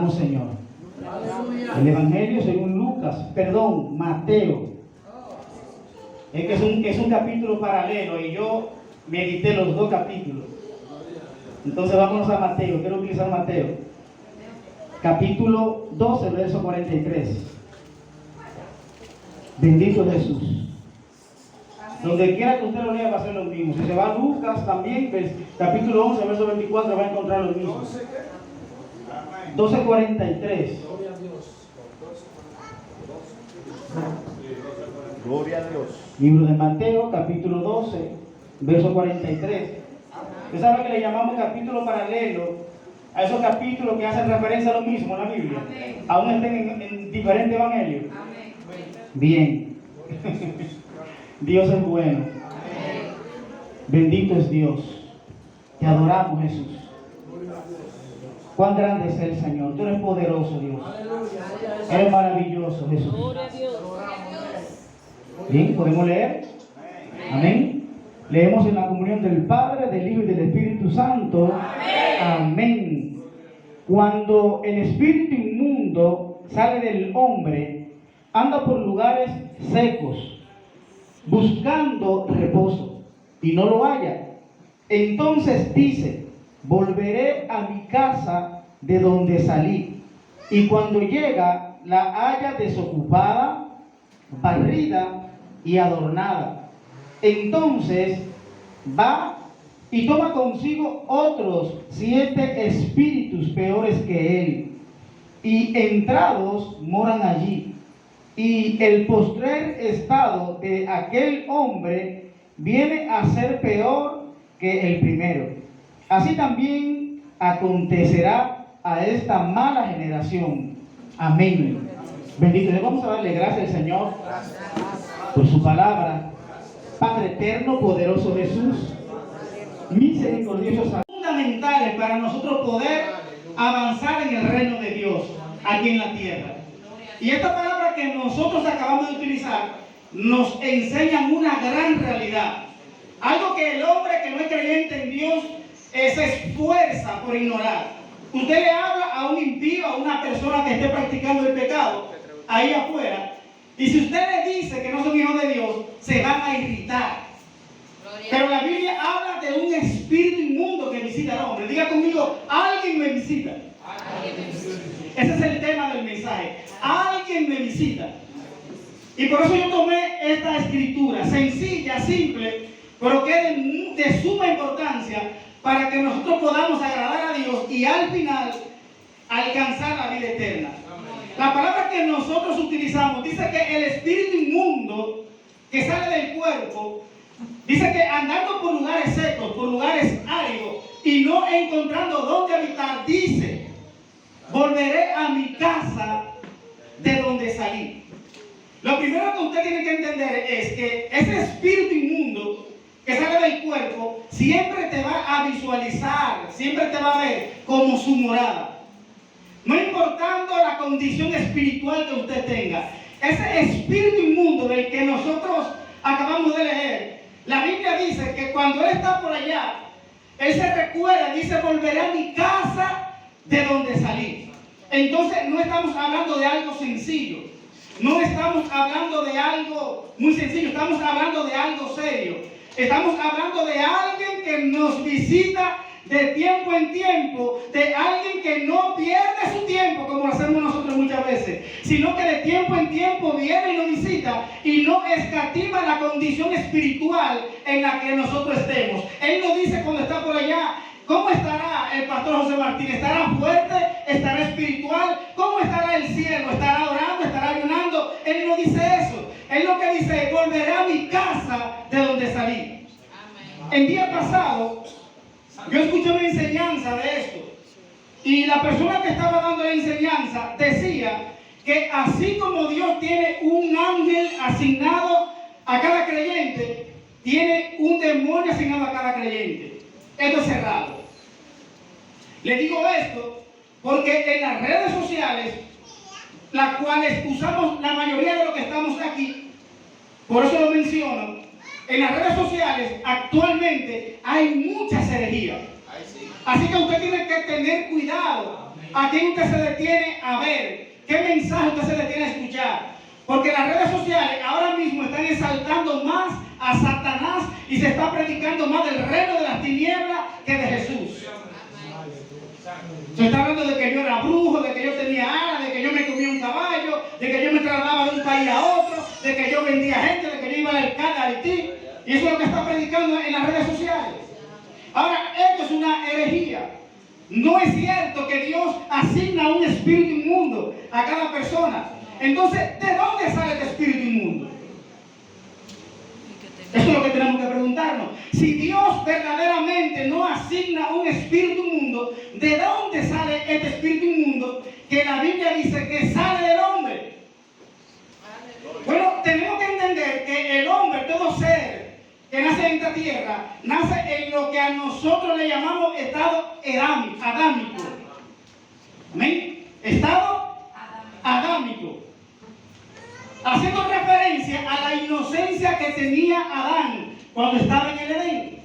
adoramos, Señor. El Evangelio según Mateo. Es que es un capítulo paralelo y yo medité los dos capítulos. Entonces vámonos a Mateo. Quiero utilizar Mateo. Capítulo 12, verso 43. Bendito Jesús. Donde quiera que usted lo lea va a ser lo mismo. Si se va a Lucas también, capítulo 11, verso 24, va a encontrar lo mismo. 12:43. Gloria a Dios. Libro de Mateo, capítulo 12, verso 43. Usted sabe que le llamamos capítulo paralelo a esos capítulos que hacen referencia a lo mismo en la Biblia. Amén. Aún estén en diferentes evangelios. Amén. Bien. Dios es bueno. Amén. Bendito es Dios. Te adoramos, Jesús. Cuán grande es el Señor. Tú eres poderoso, Dios. Eres maravilloso, Jesús. Bien, ¿podemos leer? Amén. Leemos en la comunión del Padre, del Hijo y del Espíritu Santo. Amén. Cuando el espíritu inmundo sale del hombre, anda por lugares secos, buscando reposo, y no lo halla. Entonces dice: volveré a mi casa de donde salí. Y cuando llega, la halla desocupada, barrida y adornada. Entonces va y toma consigo otros 7 espíritus peores que él, y entrados moran allí. Y el postrer estado de aquel hombre viene a ser peor que el primero. Así también acontecerá a esta mala generación. Amén. Bendito. Le vamos a darle gracias al Señor por su palabra. Padre eterno, poderoso Jesús, misericordioso, fundamentales para nosotros poder avanzar en el reino de Dios aquí en la tierra. Y esta palabra que nosotros acabamos de utilizar nos enseña una gran realidad. Algo que el hombre que no es creyente en Dios se esfuerza por ignorar. Usted le habla a un impío, a una persona que esté practicando el pecado ahí afuera, y si usted le dice que no son hijos de Dios, se van a irritar. Pero la Biblia habla de un espíritu inmundo que visita al hombre. Diga conmigo: alguien me visita. Ese es el tema del mensaje. Alguien me visita. Y por eso yo tomé esta escritura, sencilla, simple, pero que es de suma importancia para que nosotros podamos agradar a Dios y al final alcanzar la vida eterna. La palabra que nosotros utilizamos dice que el espíritu inmundo que sale del cuerpo, dice que andando por lugares secos, por lugares áridos y no encontrando dónde habitar, dice: volveré a mi casa de donde salí. Lo primero que usted tiene que entender es que ese espíritu inmundo que sale del cuerpo siempre te va a visualizar, siempre te va a ver como su morada. No importando la condición espiritual que usted tenga, ese espíritu inmundo del que nosotros acabamos de leer, la Biblia dice que cuando él está por allá, él se recuerda, dice: volveré a mi casa de donde salí. Entonces no estamos hablando de algo sencillo, no estamos hablando de algo muy sencillo, estamos hablando de algo serio. Estamos hablando de alguien que nos visita de tiempo en tiempo, de alguien que no pierde su tiempo como lo hacemos nosotros muchas veces, sino que de tiempo en tiempo viene y nos visita y no escatima la condición espiritual en la que nosotros estemos. Él nos dice cuando está por allá: ¿cómo estará el pastor José Martín? ¿Estará fuerte? ¿Estará espiritual? ¿Cómo estará el cielo? ¿Estará orando? ¿Estará ayunando? Él no dice eso. Él lo que dice es: volveré a mi casa de donde salí. Amén. El día pasado yo escuché una enseñanza de esto, y la persona que estaba dando la enseñanza decía que así como Dios tiene un ángel asignado a cada creyente, tiene un demonio asignado a cada creyente. Esto es cerrado. Le digo esto porque en las redes sociales, las cuales usamos la mayoría de los que estamos aquí, por eso lo menciono, en las redes sociales actualmente hay muchas herejías. Así que usted tiene que tener cuidado ¿A quién usted se detiene a ver? ¿Qué mensaje usted se detiene a escuchar? Porque las redes sociales ahora mismo están exaltando más a Satanás y se está predicando más del reino de las tinieblas que de Jesús. Se está hablando de que yo era brujo, de que yo tenía alas, de que yo me comía un caballo, de que yo me trasladaba de un país a otro, de que yo vendía gente, de que yo iba al alcalde a Haití. Y eso es lo que está predicando en las redes sociales. Ahora, esto es una herejía. No es cierto que Dios asigna un espíritu inmundo a cada persona. Entonces, ¿de dónde sale este espíritu inmundo? Eso es lo que tenemos que preguntarnos. Si Dios verdaderamente no asigna un espíritu inmundo, ¿de dónde sale este espíritu inmundo que la Biblia dice que sale del hombre? Bueno, tenemos que entender que el hombre, todo ser que nace en esta tierra, nace en lo que a nosotros le llamamos estado adámico. ¿Amén? Estado adámico. Haciendo referencia a la inocencia que tenía Adán cuando estaba en el Edén.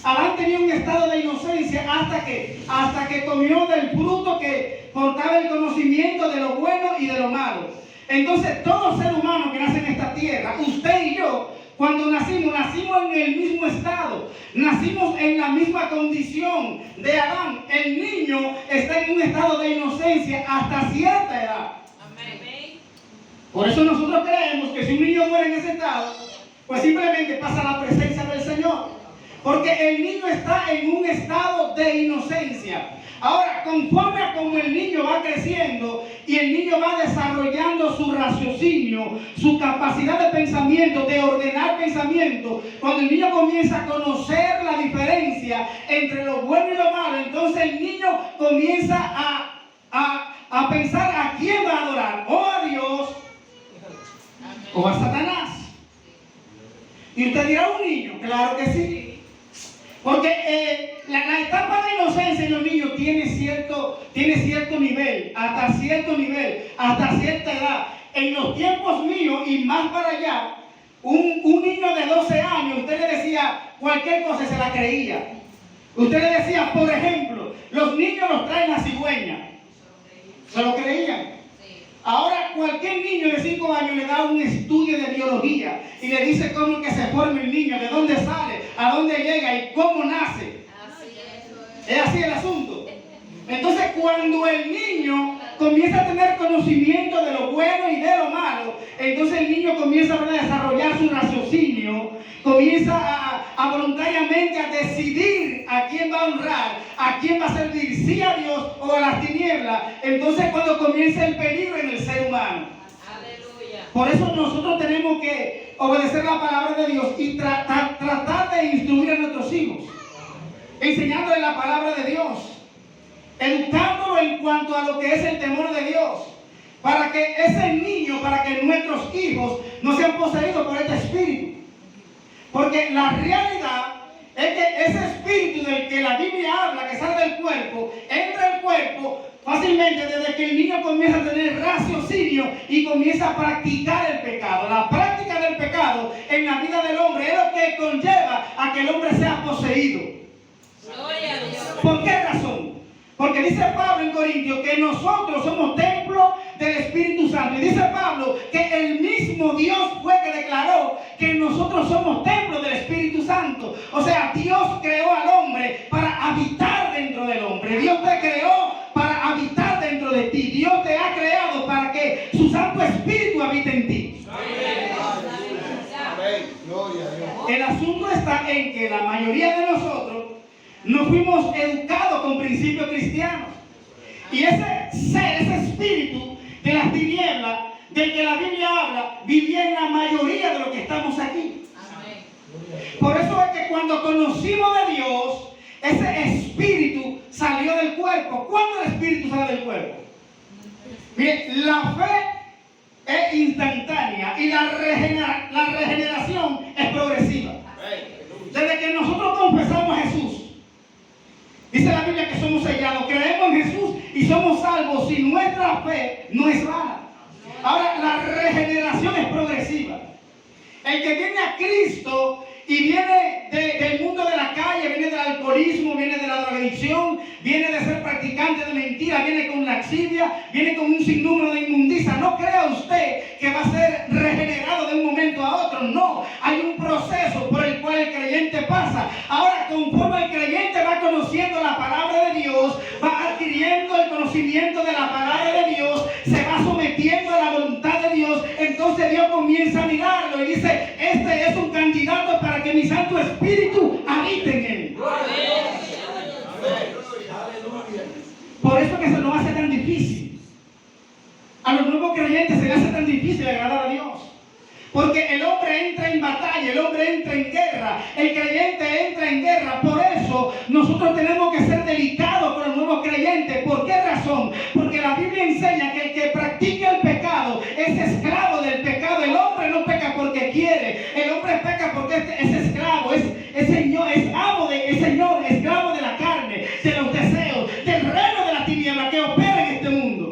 Adán tenía un estado de inocencia hasta que comió del fruto que portaba el conocimiento de lo bueno y de lo malo. Entonces, todo ser humano que nace en esta tierra, usted y yo, cuando nacimos en el mismo estado, nacimos en la misma condición de Adán. El niño está en un estado de inocencia hasta cierta edad. Por eso nosotros creemos que si un niño muere en ese estado, pues simplemente pasa la presencia del Señor. Porque el niño está en un estado de inocencia. Ahora, conforme a como el niño va creciendo y el niño va desarrollando su raciocinio, su capacidad de pensamiento, de ordenar pensamiento, cuando el niño comienza a conocer la diferencia entre lo bueno y lo malo, entonces el niño comienza a pensar a quién va a adorar, o a Dios o a Satanás. Y usted dirá, ¿un niño? Claro que sí. Porque la etapa de inocencia en los niños tiene cierto nivel, hasta cierta edad. En los tiempos míos y más para allá, un niño de 12 años, usted le decía cualquier cosa y se la creía. Usted le decía, por ejemplo, los niños los traen la cigüeña. Se lo creían. Ahora cualquier niño de 5 años le da un estudio de biología y le dice cómo es que se forma el niño, de dónde sale, a dónde llega y cómo nace. Es así el asunto. Entonces, cuando el niño comienza a tener conocimiento de lo bueno y de lo malo, entonces el niño comienza a desarrollar su raciocinio, comienza a voluntariamente a decidir a quién va a honrar, a quién va a servir, si a Dios o a las tinieblas. Entonces, cuando comienza el peligro en el ser humano. Aleluya. Por eso nosotros tenemos que obedecer la palabra de Dios y tratar de instruir a nuestros hijos, enseñándoles la palabra de Dios, educándolo en cuanto a lo que es el temor de Dios, para que ese niño, para que nuestros hijos no sean poseídos por este espíritu. Porque la realidad es que ese espíritu del que la Biblia habla, que sale del cuerpo, entra al cuerpo fácilmente desde que el niño comienza a tener raciocinio y comienza a practicar el pecado. La práctica del pecado en la vida del hombre es lo que conlleva a que el hombre sea poseído. Gloria a Dios. ¿Por qué razón? Porque dice Pablo en Corintios que nosotros somos templo del Espíritu Santo. Y dice Pablo que el mismo Dios fue que declaró que nosotros somos templo del Espíritu Santo. O sea, Dios creó al hombre para habitar dentro del hombre. Dios te creó para habitar dentro de ti. Dios te ha creado para que su Santo Espíritu habite en ti. El asunto está en que la mayoría de nosotros no fuimos educados con principios cristianos. Y ese ser, ese espíritu de las tinieblas, del que la Biblia habla, vivía en la mayoría de los que estamos aquí. Amén. Por eso es que cuando conocimos de Dios, ese espíritu salió del cuerpo. ¿Cuándo el espíritu sale del cuerpo? Bien, la fe es instantánea y la regeneración es progresiva. Desde que nosotros confesamos a Jesús, dice la Biblia que somos sellados, creemos en Jesús y somos salvos si nuestra fe no es vana. Ahora, la regeneración es progresiva. El que viene a Cristo y viene del mundo de la calle, viene del alcoholismo, viene de la drogadicción, viene de ser practicante de mentiras, viene con laxivia, viene con un sinnúmero de inmundicia. No crea usted que va a ser regenerado de un momento a otro. No, hay un proceso por el cual el creyente pasa. Ahora, conforme el creyente va conociendo la palabra de Dios, va adquiriendo el conocimiento de la palabra de Dios, se va sometiendo a la voluntad de Dios, entonces Dios comienza a mirarlo y dice: este es un candidato para que mi Santo Espíritu habite en él. Por eso que se nos hace tan difícil. A los nuevos creyentes se les hace tan difícil agradar a Dios. Porque el hombre entra en batalla, el hombre entra en guerra, el creyente entra en guerra. Por eso nosotros tenemos que ser delicados con los nuevos creyentes. ¿Por qué razón? Porque la Biblia enseña que el que practica el pecado es esclavo del pecado. El hombre no peca porque quiere, el hombre peca porque es esclavo, es señor, es amo es señor, esclavo de la carne, de los deseos, del reino de la tiniebla que opera en este mundo.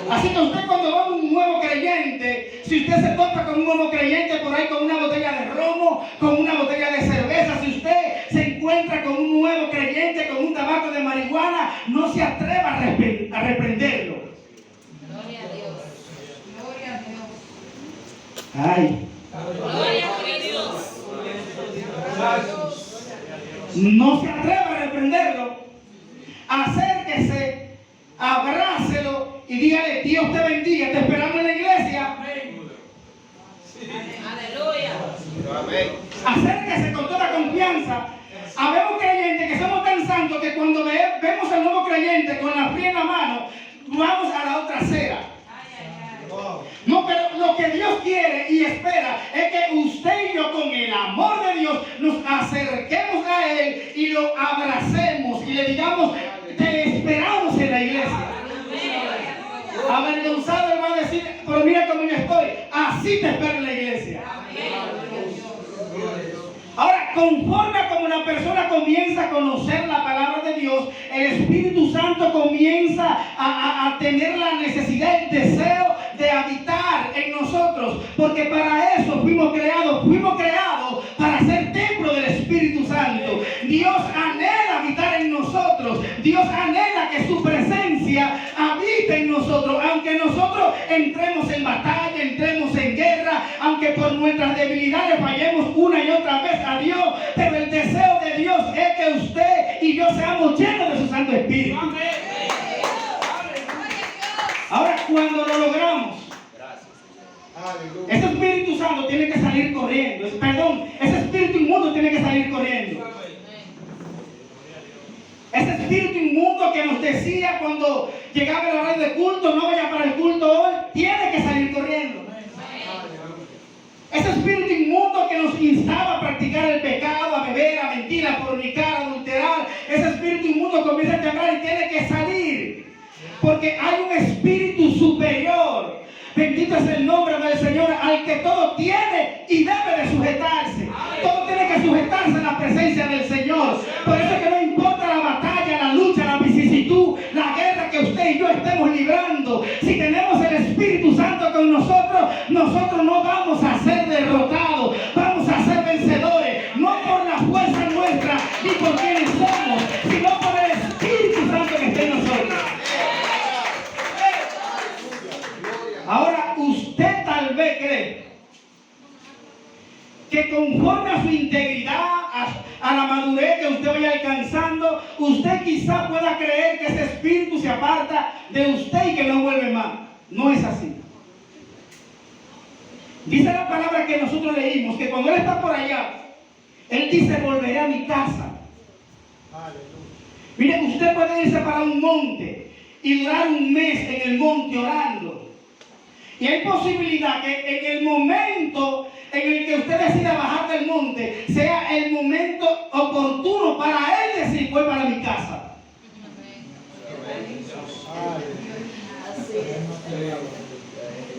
Así que usted, cuando va a un nuevo creyente, si usted se topa con un nuevo creyente por ahí con una botella de romo, con una botella de cerveza, si usted se encuentra con un nuevo creyente con un tabaco de marihuana, no se atreva a reprenderlo. Gloria a Dios. Gloria a Dios. Ay. Gloria a Dios. No se atreva a reprenderlo. Acérquese, abrácelo y dígale: Dios te bendiga, te esperamos en la iglesia. Aleluya. Acérquese con toda confianza. Habemos creyentes que somos tan santos que cuando vemos al nuevo creyente con la fría en la mano, vamos a la otra acera. No, pero lo que Dios quiere y espera es que usted y yo, con el amor de Dios, nos acerquemos a Él y lo abracemos y le digamos: te esperamos en la iglesia. Avergonzado él va a decir: pero mira cómo yo estoy, así te espero en la iglesia. Ahora, conforme a como una persona comienza a conocer la palabra de Dios, el Espíritu Santo comienza a tener la necesidad, el deseo de habitar en nosotros, porque para eso fuimos creados para ser templo del Espíritu Santo. Dios anhela habitar en nosotros, Dios anhela que su presencia habite en nosotros, aunque nosotros entremos en batalla, entremos en guerra, aunque por nuestras debilidades fallemos una y otra vez a Dios, pero el deseo de Dios es que usted y yo seamos llenos de su Santo Espíritu. Ahora, cuando lo logramos, ese Espíritu Santo tiene que salir corriendo. Ese espíritu inmundo tiene que salir corriendo. Ese espíritu inmundo que nos decía cuando llegaba el horario de culto: no vaya para el culto hoy, tiene que salir corriendo. Ese espíritu inmundo que nos instaba a practicar el pecado, a beber, a mentir, a fornicar, a adulterar, ese espíritu inmundo comienza a temblar y tiene que salir. Porque hay un espíritu superior. Bendito es el nombre del Señor, al que todo tiene y debe de sujetarse. Todo tiene que sujetarse a la presencia del Señor. Por eso es que no importa la batalla, la lucha, la vicisitud, la guerra que usted y yo estemos librando. Si tenemos el Espíritu Santo con nosotros, nosotros no vamos a ser derrotados, vamos a ser vencedores. No por la fuerza nuestra ni por quienes somos, sino por el Espíritu Santo que está en nosotros. Ahora, usted tal vez cree que conforme a su integridad, a la madurez que usted vaya alcanzando, usted quizá pueda creer que ese espíritu se aparta de usted y que no vuelve más. No es así. Dice la palabra que nosotros leímos, que cuando Él está por allá, Él dice: volveré a mi casa. Mire, usted puede irse para un monte y durar un mes en el monte orando. Y hay posibilidad que en el momento en el que usted decida bajar del monte, sea el momento oportuno para Él decir: voy para mi casa.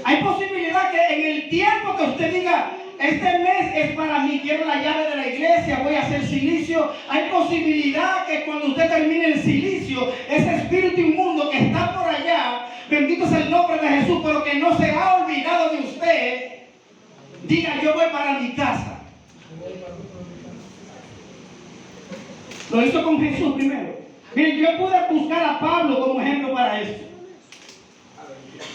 Hay posibilidad que en el tiempo que usted diga: este mes es para mí, quiero la llave de la iglesia, voy a hacer silicio. Hay posibilidad que cuando usted termine el silicio, ese espíritu inmundo que está por allá, bendito es el nombre de Jesús, pero que no se ha olvidado de usted, diga: yo voy para mi casa. Lo hizo con Jesús primero. Miren, yo pude buscar a Pablo como ejemplo para esto.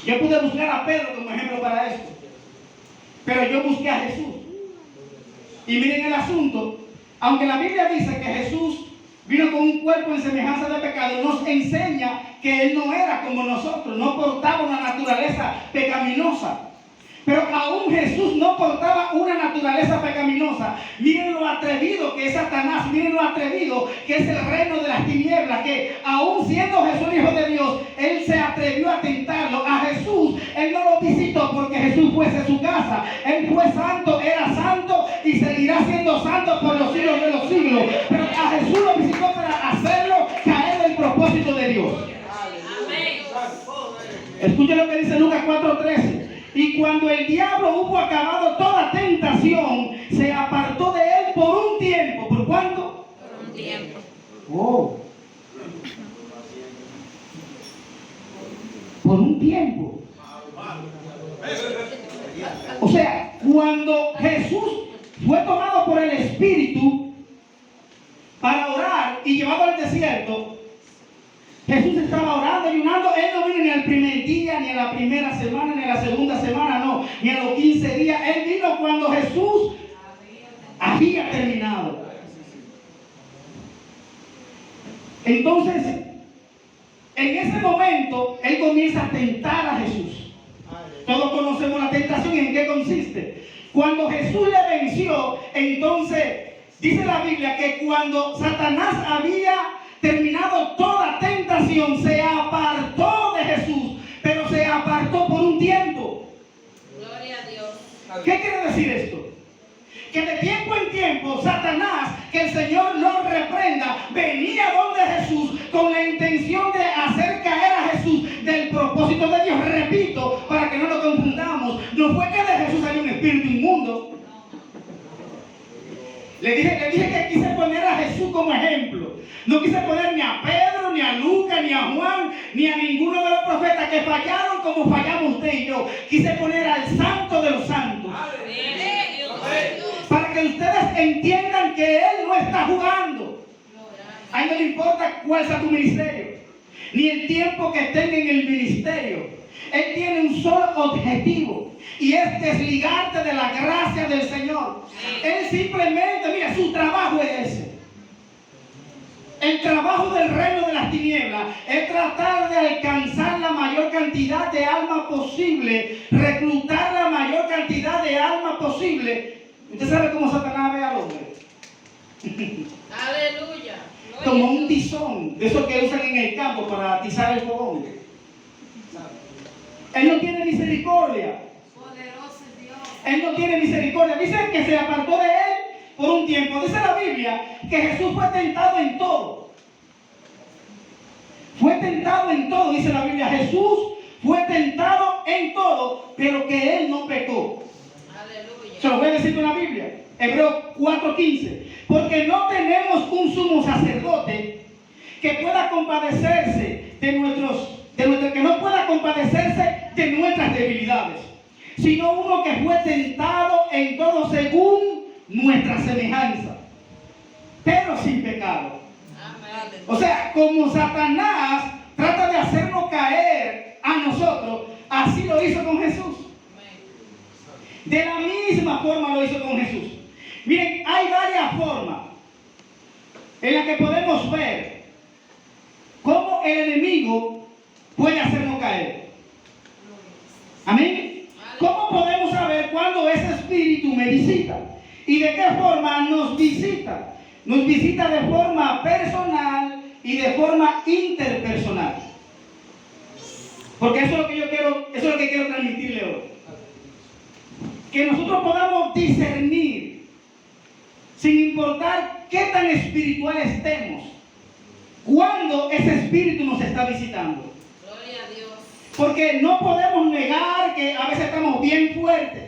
Yo pude buscar a Pedro como ejemplo para esto. Pero yo busqué a Jesús. Y miren el asunto. Aunque la Biblia dice que Jesús vino con un cuerpo en semejanza de pecado, nos enseña que Él no era como nosotros, no portaba una naturaleza pecaminosa. Pero aún Jesús no portaba una naturaleza pecaminosa. Miren lo atrevido que es Satanás, miren lo atrevido que es el reino de las tinieblas, que aún siendo Jesús hijo de Dios, Él se atrevió a tentarlo. A Jesús, Él no lo visitó porque Jesús fuese su casa. Él fue santo, era santo y seguirá siendo santo por los siglos de los siglos. Pero a Jesús lo visitó para hacerlo caer del propósito de Dios. Amén. Escuchen lo que dice Lucas 4:13. Y cuando el diablo hubo acabado toda tentación, se apartó de él por un tiempo. ¿Por cuánto? Por un tiempo. Oh. Por un tiempo. O sea, cuando Jesús fue tomado por el Espíritu para orar y llevado al desierto, Jesús estaba orando, ayunando. Él no vino ni al primer día, ni a la primera semana, ni a la segunda semana, no, ni a los 15 días. Él vino cuando Jesús había terminado. Entonces, en ese momento, Él comienza a tentar a Jesús. Todos conocemos la tentación y en qué consiste. Cuando Jesús le venció, entonces, dice la Biblia que cuando Satanás había terminado toda tentación, se apartó de Jesús, pero se apartó por un tiempo. Gloria a Dios. ¿Qué quiere decir esto? Que de tiempo en tiempo Satanás, que el Señor lo reprenda, venía donde Jesús con la intención de hacer caer a Jesús del propósito de Dios. Repito, para que no lo confundamos, no fue que de Jesús salió un espíritu inmundo. Le dije que quise poner a Jesús como ejemplo. No quise poner ni a Pedro, ni a Lucas, ni a Juan, ni a ninguno de los profetas que fallaron como fallamos usted y yo. Quise poner al santo de los santos. Para que ustedes entiendan que Él no está jugando. A Él no le importa cuál sea tu ministerio, ni el tiempo que tenga en el ministerio. Él tiene un solo objetivo, y es desligarte de la gracia del Señor. Él simplemente, mira, su trabajo es ese. El trabajo del reino de las tinieblas es tratar de alcanzar la mayor cantidad de almas posible, reclutar la mayor cantidad de almas posible. ¿Usted sabe cómo Satanás ve al hombre? Aleluya. Como un tizón, de esos que usan en el campo para atizar el fogón. Él no tiene misericordia. Poderoso Dios. Él no tiene misericordia. Dice que se apartó de él por un tiempo. Dice la Biblia que Jesús fue tentado en todo. Fue tentado en todo, dice la Biblia. Jesús fue tentado en todo, pero que Él no pecó. Aleluya. Se lo voy a decir con la Biblia. Hebreos 4:15. Porque no tenemos un sumo sacerdote que pueda compadecerse que no pueda compadecerse de nuestras debilidades, sino uno que fue tentado en todo según nuestra semejanza, pero sin pecado. Amén. O sea, como Satanás trata de hacernos caer a nosotros, así lo hizo con Jesús. De la misma forma lo hizo con Jesús. Miren, hay varias formas en las que podemos ver cómo el enemigo puede hacernos caer. Amén. ¿Cómo podemos saber cuándo ese espíritu me visita? ¿Y de qué forma nos visita? Nos visita de forma personal y de forma interpersonal. Porque eso es lo que yo quiero, eso es lo que quiero transmitirle hoy. Que nosotros podamos discernir, sin importar qué tan espiritual estemos, cuando ese espíritu nos está visitando. Gloria a Dios. Porque no podemos negar que a veces estamos bien fuertes.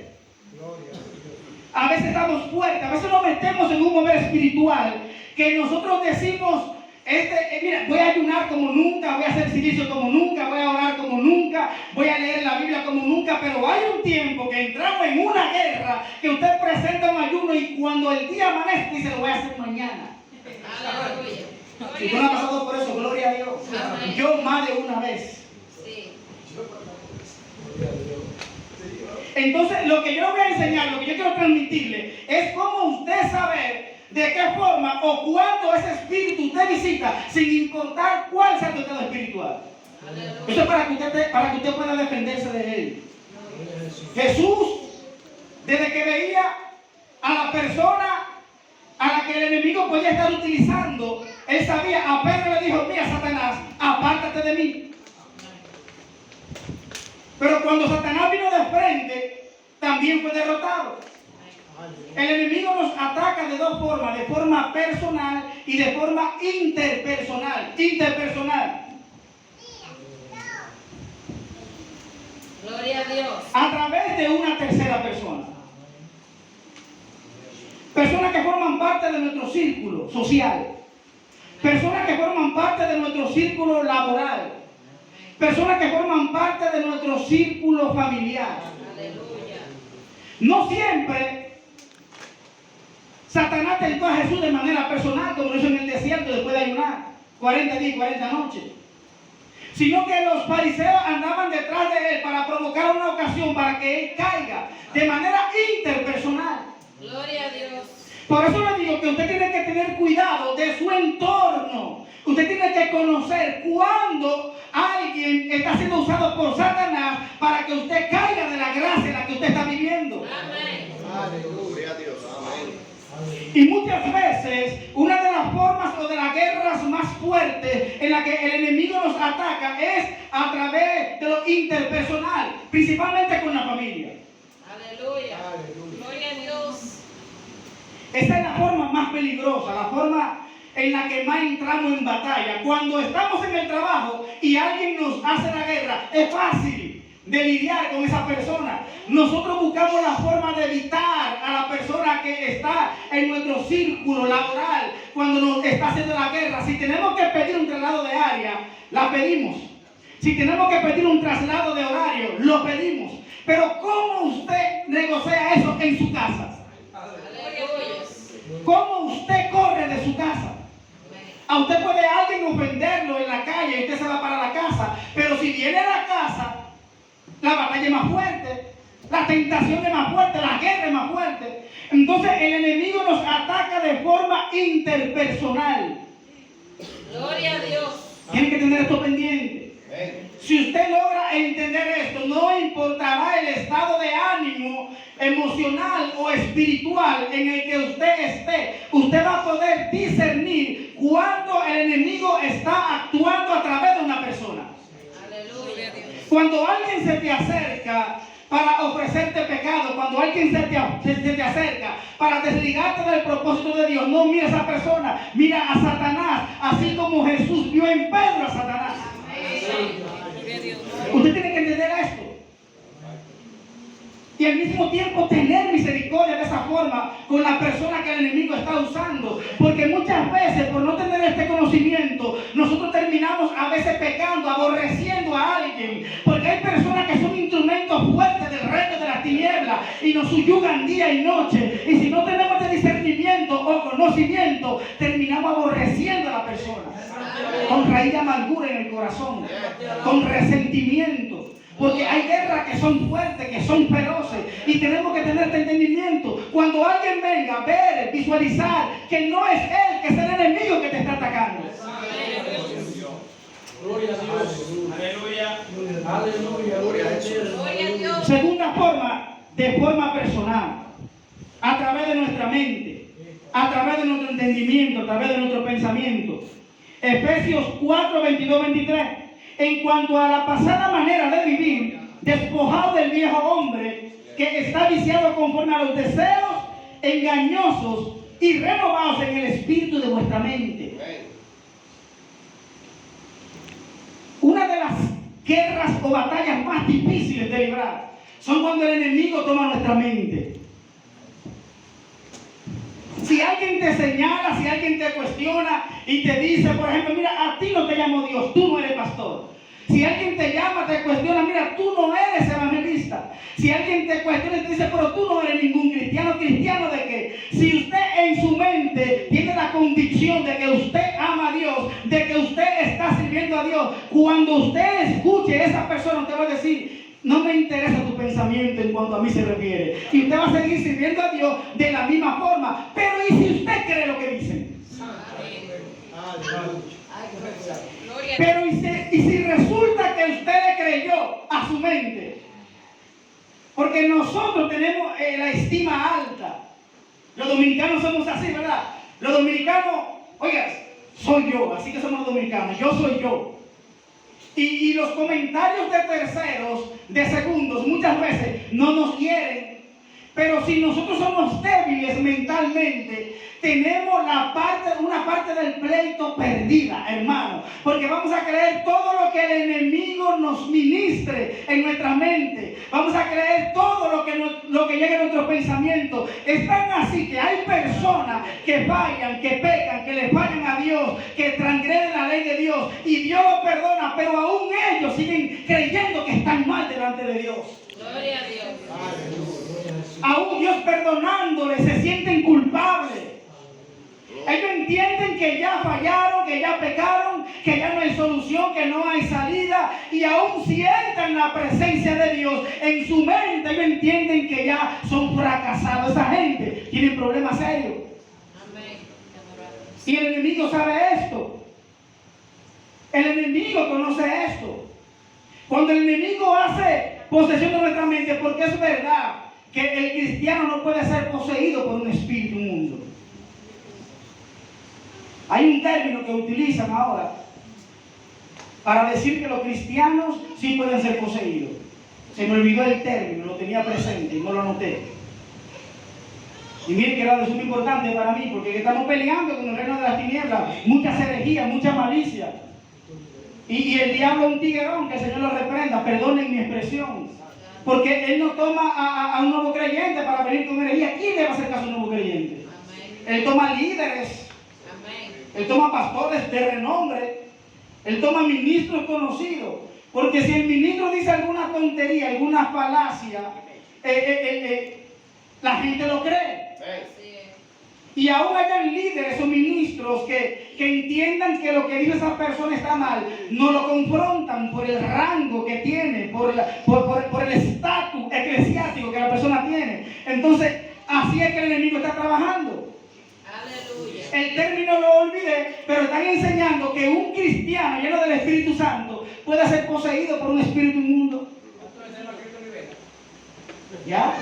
A veces estamos fuertes, a veces nos metemos en un mover espiritual que nosotros decimos, mira, voy a ayunar como nunca, voy a hacer silicio como nunca, voy a orar como nunca, voy a leer la Biblia como nunca, pero hay un tiempo que entramos en una guerra que usted presenta un ayuno y cuando el día amanece dice, lo voy a hacer mañana. Aleluya. Si tú no has pasado por eso, gloria a Dios. Amén. Yo más de una vez. Sí. Entonces, lo que yo le voy a enseñar, lo que yo quiero transmitirle, es cómo usted saber de qué forma o cuándo ese espíritu usted visita, sin importar cuál sea tu estado espiritual. Aleluya. Eso es para que usted pueda defenderse de él. Jesús, desde que veía a la persona a la que el enemigo podía estar utilizando, él sabía, a Pedro le dijo, mira Satanás, apártate de mí. Pero cuando Satanás vino de frente, también fue derrotado. El enemigo nos ataca de dos formas, de forma personal y de forma interpersonal. Gloria a Dios. A través de una tercera persona. Personas que forman parte de nuestro círculo social. Personas que forman parte de nuestro círculo laboral. Personas que forman parte de nuestro círculo familiar. Aleluya. No siempre Satanás tentó a Jesús de manera personal, como lo hizo en el desierto después de ayunar 40 días y 40 noches. Sino que los fariseos andaban detrás de él para provocar una ocasión para que él caiga de manera interpersonal. Gloria a Dios. Por eso le digo que usted tiene que tener cuidado de su entorno. Usted tiene que conocer cuándo alguien está siendo usado por Satanás para que usted caiga de la gracia en la que usted está viviendo. Amén. Aleluya a Dios. Amén. Y muchas veces una de las formas o de las guerras más fuertes en la que el enemigo nos ataca es a través de lo interpersonal, principalmente con la familia. Aleluya. Gloria a Dios. Esa es la forma más peligrosa, la forma en la que más entramos en batalla. Cuando estamos en el trabajo y alguien nos hace la guerra, es fácil de lidiar con esa persona. Nosotros buscamos la forma de evitar a la persona que está en nuestro círculo laboral cuando nos está haciendo la guerra. Si tenemos que pedir un traslado de área, la pedimos. Si tenemos que pedir un traslado de horario, lo pedimos. Pero ¿cómo usted negocia eso en su casa? Aleluya. ¿Cómo usted corre de su casa? A usted puede alguien ofenderlo en la calle y usted se va para la casa. Pero si viene a la casa, la batalla es más fuerte, la tentación es más fuerte, la guerra es más fuerte. Entonces el enemigo nos ataca de forma interpersonal. Gloria a Dios. Tienen que tener esto pendiente. Si usted logra entender esto, no importará el estado de ánimo emocional o espiritual en el que usted esté, usted va a poder discernir cuando el enemigo está actuando a través de una persona. Aleluya. Cuando alguien se te acerca para ofrecerte pecado, cuando alguien se te acerca para desligarte del propósito de Dios, no mira a esa persona, mira a Satanás, así como Jesús vio en Pedro a Satanás. Usted tiene que entender esto. Y al mismo tiempo tener misericordia de esa forma con la persona que el enemigo está usando. Porque muchas veces por no tener este conocimiento, nosotros terminamos a veces pecando, aborreciendo a alguien. Porque hay personas que son instrumentos fuertes del reino de las tinieblas y nos subyugan día y noche. Y si no tenemos este discernimiento o conocimiento, terminamos aborreciendo a la persona. Con raíz de amargura en el corazón, con resentimiento. Porque hay guerras que son fuertes, que son feroces. Y tenemos que tener este entendimiento. Cuando alguien venga a ver, visualizar que no es él, que es el enemigo que te está atacando. Gloria a Dios. Aleluya. Aleluya. Gloria a Dios. Gloria a Dios. Segunda forma, de forma personal. A través de nuestra mente. A través de nuestro entendimiento. A través de nuestro pensamiento. Efesios 4, 22, 23. En cuanto a la pasada manera de vivir, despojado del viejo hombre que está viciado conforme a los deseos engañosos y renovados en el espíritu de vuestra mente. Una de las guerras o batallas más difíciles de librar son cuando el enemigo toma nuestra mente. Si alguien te señala, si alguien te cuestiona y te dice, por ejemplo, mira, a ti no te llamó Dios, tú no eres pastor. Si alguien te llama, te cuestiona, mira, tú no eres evangelista. Si alguien te cuestiona y te dice, pero tú no eres ningún cristiano, ¿cristiano de qué? Si usted en su mente tiene la convicción de que usted ama a Dios, de que usted está sirviendo a Dios, cuando usted escuche a esa persona, usted va a decir, no me interesa tu pensamiento en cuanto a mí se refiere. Y usted va a seguir sirviendo a Dios de la misma forma. Pero ¿y si usted cree lo que dicen? Gloria a Dios. Pero ¿y si resulta que usted le creyó a su mente? Porque nosotros tenemos la estima alta. Los dominicanos somos así, ¿verdad? Los dominicanos, oiga, soy yo, así que somos los dominicanos, yo soy yo. Y los comentarios de terceros, de segundos, muchas veces no nos hieren. Pero si nosotros somos débiles mentalmente, tenemos una parte del pleito perdida, hermano. Porque vamos a creer todo lo que el enemigo nos ministre en nuestra mente. Vamos a creer todo lo que llegue a nuestro pensamiento. Es tan así que hay personas que fallan, que pecan, que le fallan a Dios, que transgreden la ley de Dios. Y Dios los perdona, pero aún ellos siguen creyendo que están mal delante de Dios. Gloria a Dios. Aún Dios perdonándoles se sienten culpables. Ellos entienden que ya fallaron, que ya pecaron, que ya no hay solución, que no hay salida. Y aún si entran en la presencia de Dios, en su mente ellos entienden que ya son fracasados. Esa gente tiene problemas serios. Amén. Y el enemigo sabe esto. El enemigo conoce esto. Cuando el enemigo hace posesión de nuestra mente, porque es verdad que el cristiano no puede ser poseído por un espíritu inmundo. Hay un término que utilizan ahora para decir que los cristianos sí pueden ser poseídos. Se me olvidó el término, lo tenía presente y no lo anoté. Y miren que era de suma importante para mí, porque estamos peleando con el reino de las tinieblas, muchas herejías, mucha malicia. Y el diablo es un tiguerón, que el Señor lo reprenda, perdonen mi expresión. Porque Él no toma a un nuevo creyente para venir con herejía. ¿Quién le va a hacer caso a un nuevo creyente? Amén. Él toma líderes. Amén. Él toma pastores de renombre. Él toma ministros conocidos. Porque si el ministro dice alguna tontería, alguna falacia, la gente lo cree. Así es. Y aún hayan líderes o ministros que entiendan que lo que dice esa persona está mal, no lo confrontan por el rango que tiene, por el estatus eclesiástico que la persona tiene. Entonces, así es que el enemigo está trabajando. Aleluya. El término lo olvidé, pero están enseñando que un cristiano lleno del Espíritu Santo puede ser poseído por un espíritu inmundo. ¿Ya?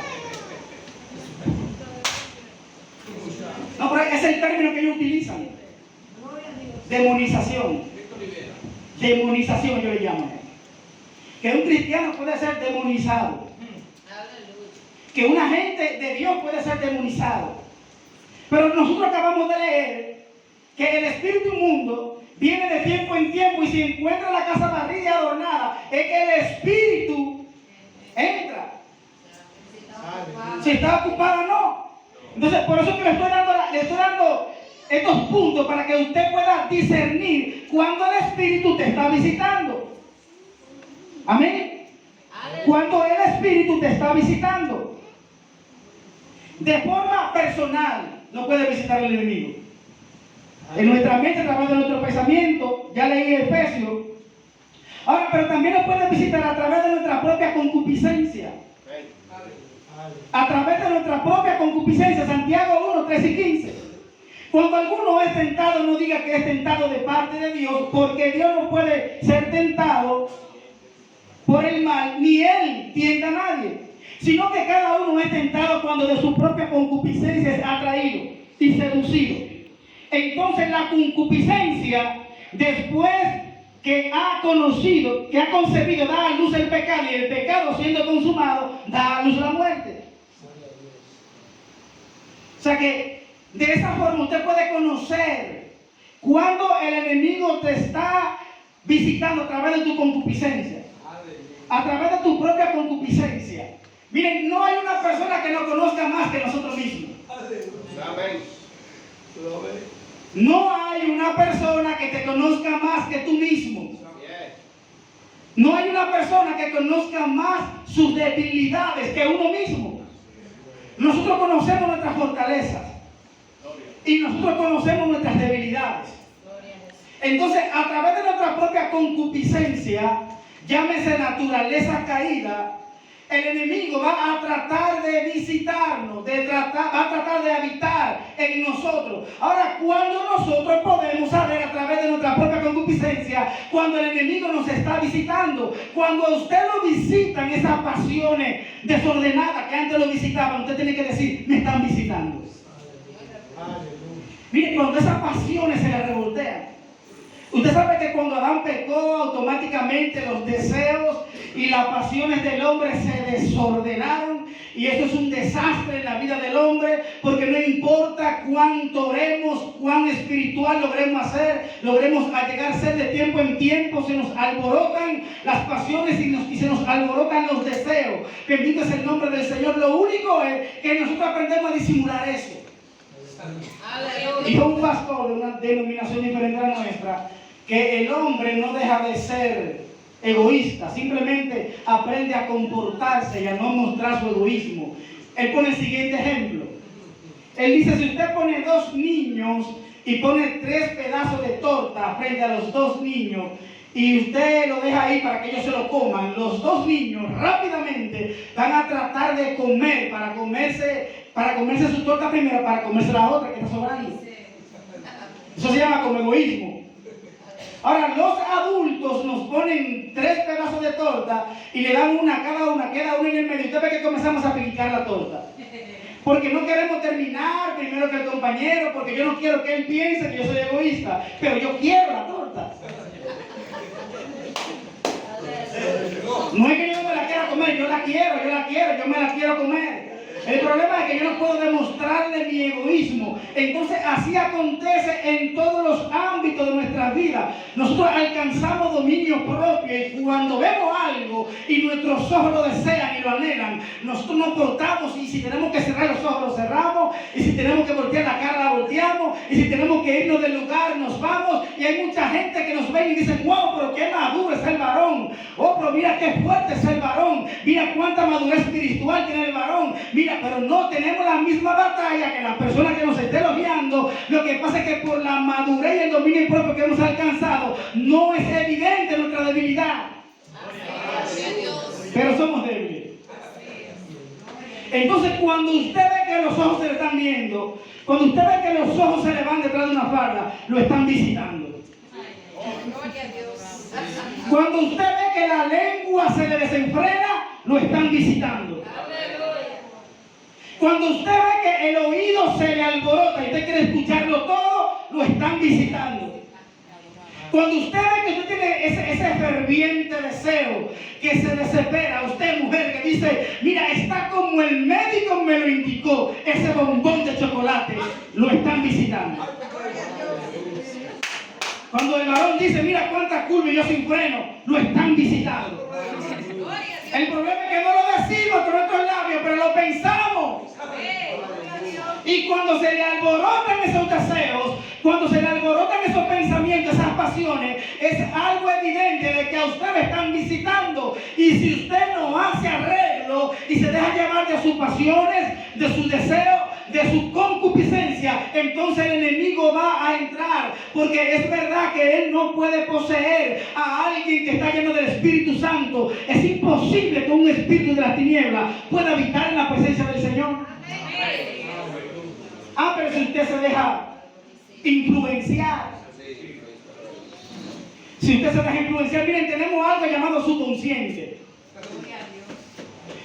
No, pero es el término que ellos utilizan. Demonización. Demonización yo le llamo. Que un cristiano puede ser demonizado. Aleluya. Que un agente de Dios puede ser demonizado. Pero nosotros acabamos de leer que el espíritu inmundo viene de tiempo en tiempo y si encuentra la casa barrida y adornada, es que el espíritu entra. Si está ocupada no. Entonces, por eso que le estoy dando estos puntos para que usted pueda discernir cuando el Espíritu te está visitando. Amén. Cuando el Espíritu te está visitando. De forma personal, no puede visitar el enemigo. En nuestra mente, a través de nuestro pensamiento, ya leí Efesios. Ahora, pero también nos puede visitar a través de nuestra propia concupiscencia. A través de nuestra propia concupiscencia, Santiago 1, 13 y 15. Cuando alguno es tentado, no diga que es tentado de parte de Dios, porque Dios no puede ser tentado por el mal, ni Él tienta a nadie, sino que cada uno es tentado cuando de su propia concupiscencia es atraído y seducido. Entonces la concupiscencia, después que ha conocido, que ha concebido, da a luz el pecado, y el pecado siendo consumado, da a luz la muerte. O sea que de esa forma usted puede conocer cuando el enemigo te está visitando a través de tu concupiscencia, a través de tu propia concupiscencia. Miren, no hay una persona que nos conozca más que nosotros mismos. Amén. No hay una persona que te conozca más que tú mismo. No hay una persona que conozca más sus debilidades que uno mismo. Nosotros conocemos nuestras fortalezas y nosotros conocemos nuestras debilidades. Gloria a Jesús. Entonces, a través de nuestra propia concupiscencia, llámese naturaleza caída, el enemigo va a tratar de visitarnos, va a tratar de habitar en nosotros. Ahora, ¿cuándo nosotros podemos saber a través de nuestra propia concupiscencia cuando el enemigo nos está visitando? Cuando a usted lo visitan esas pasiones desordenadas que antes lo visitaban, usted tiene que decir, me están visitando. Mire, cuando esas pasiones se le revoltean. Usted sabe que cuando Adán pecó, automáticamente los deseos y las pasiones del hombre se desordenaron. Y eso es un desastre en la vida del hombre, porque no importa cuánto oremos, cuán espiritual logremos llegar a ser de tiempo en tiempo, se nos alborotan las pasiones y se nos alborotan los deseos. Bendito es el nombre del Señor. Lo único es que nosotros aprendemos a disimular eso. Dijo un pastor de una denominación diferente a la nuestra que el hombre no deja de ser egoísta, simplemente aprende a comportarse y a no mostrar su egoísmo. Él pone el siguiente ejemplo. Él dice, si usted pone 2 niños y pone 3 pedazos de torta frente a los 2 niños y usted lo deja ahí para que ellos se lo coman, los 2 niños rápidamente van a tratar de comer para comerse su torta primero, para comerse la otra que está sobrando. Eso se llama como egoísmo. Ahora, los adultos nos ponen 3 pedazos de torta y le dan una a cada una, queda una en el medio. Usted ve que comenzamos a picar la torta. Porque no queremos terminar primero que el compañero, porque yo no quiero que él piense que yo soy egoísta, pero yo quiero la torta. No es que yo me la quiera comer, yo me la quiero comer. El problema es que yo no puedo demostrarle mi egoísmo. Entonces así acontece en todos los ámbitos de nuestra vida. Nosotros alcanzamos dominio propio y cuando vemos algo y nuestros ojos lo desean y lo anhelan, nosotros nos portamos y si tenemos que cerrar los ojos los cerramos y si tenemos que voltear la cara la volteamos y si tenemos que irnos del lugar nos vamos. Y hay mucha gente que nos ve y dice, wow, pero qué maduro es el varón. Oh, pero mira qué fuerte es el varón. Mira cuánta madurez espiritual tiene el varón. Mira, pero no tenemos la misma batalla que la persona que nos esté elogiando. Lo que pasa es que por la madurez y el dominio propio que hemos alcanzado, no es evidente nuestra debilidad. Pero somos débiles. Entonces, cuando usted ve que los ojos se le están viendo, cuando usted ve que los ojos se le van detrás de una falda, lo están visitando. Cuando usted ve que la lengua se le desenfrena, lo están visitando. Cuando usted ve que el oído se le alborota y usted quiere escucharlo todo, lo están visitando. Cuando usted ve que usted tiene ese ferviente deseo que se desespera, usted mujer que dice, mira, está como el médico me lo indicó, ese bombón de chocolate, lo están visitando. Cuando el varón dice, mira cuántas curvas yo sin freno, lo están visitando. El problema es que no lo decimos con nuestros labios, pero lo pensamos. Y cuando se le alborotan esos deseos, cuando se le alborotan esos pensamientos, esas pasiones, es algo evidente de que a usted le están visitando. Y si usted no hace arreglo y se deja llevar de sus pasiones, de sus deseos, de su concupiscencia, entonces el enemigo va a entrar, porque es verdad que él no puede poseer a alguien que está lleno del Espíritu Santo. Es imposible que un espíritu de la tiniebla pueda habitar en la presencia del Señor. Pero si usted se deja influenciar, si usted se deja influenciar, miren, tenemos algo llamado subconsciente.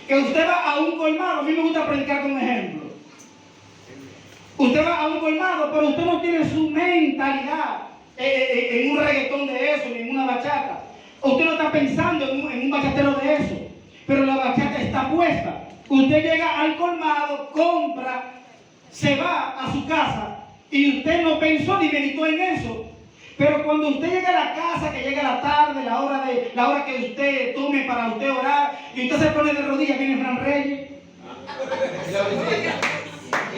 Que usted va a un colmado, a mí me gusta predicar con ejemplo. Usted va a un colmado, pero usted no tiene su mentalidad en un reggaetón de eso, ni en una bachata. Usted no está pensando en un bachatero de eso, pero la bachata está puesta. Usted llega al colmado, compra, se va a su casa y usted no pensó ni meditó en eso. Pero cuando usted llega a la casa, que llega la tarde, la hora que usted tome para usted orar, y usted se pone de rodillas, viene Fran Reyes.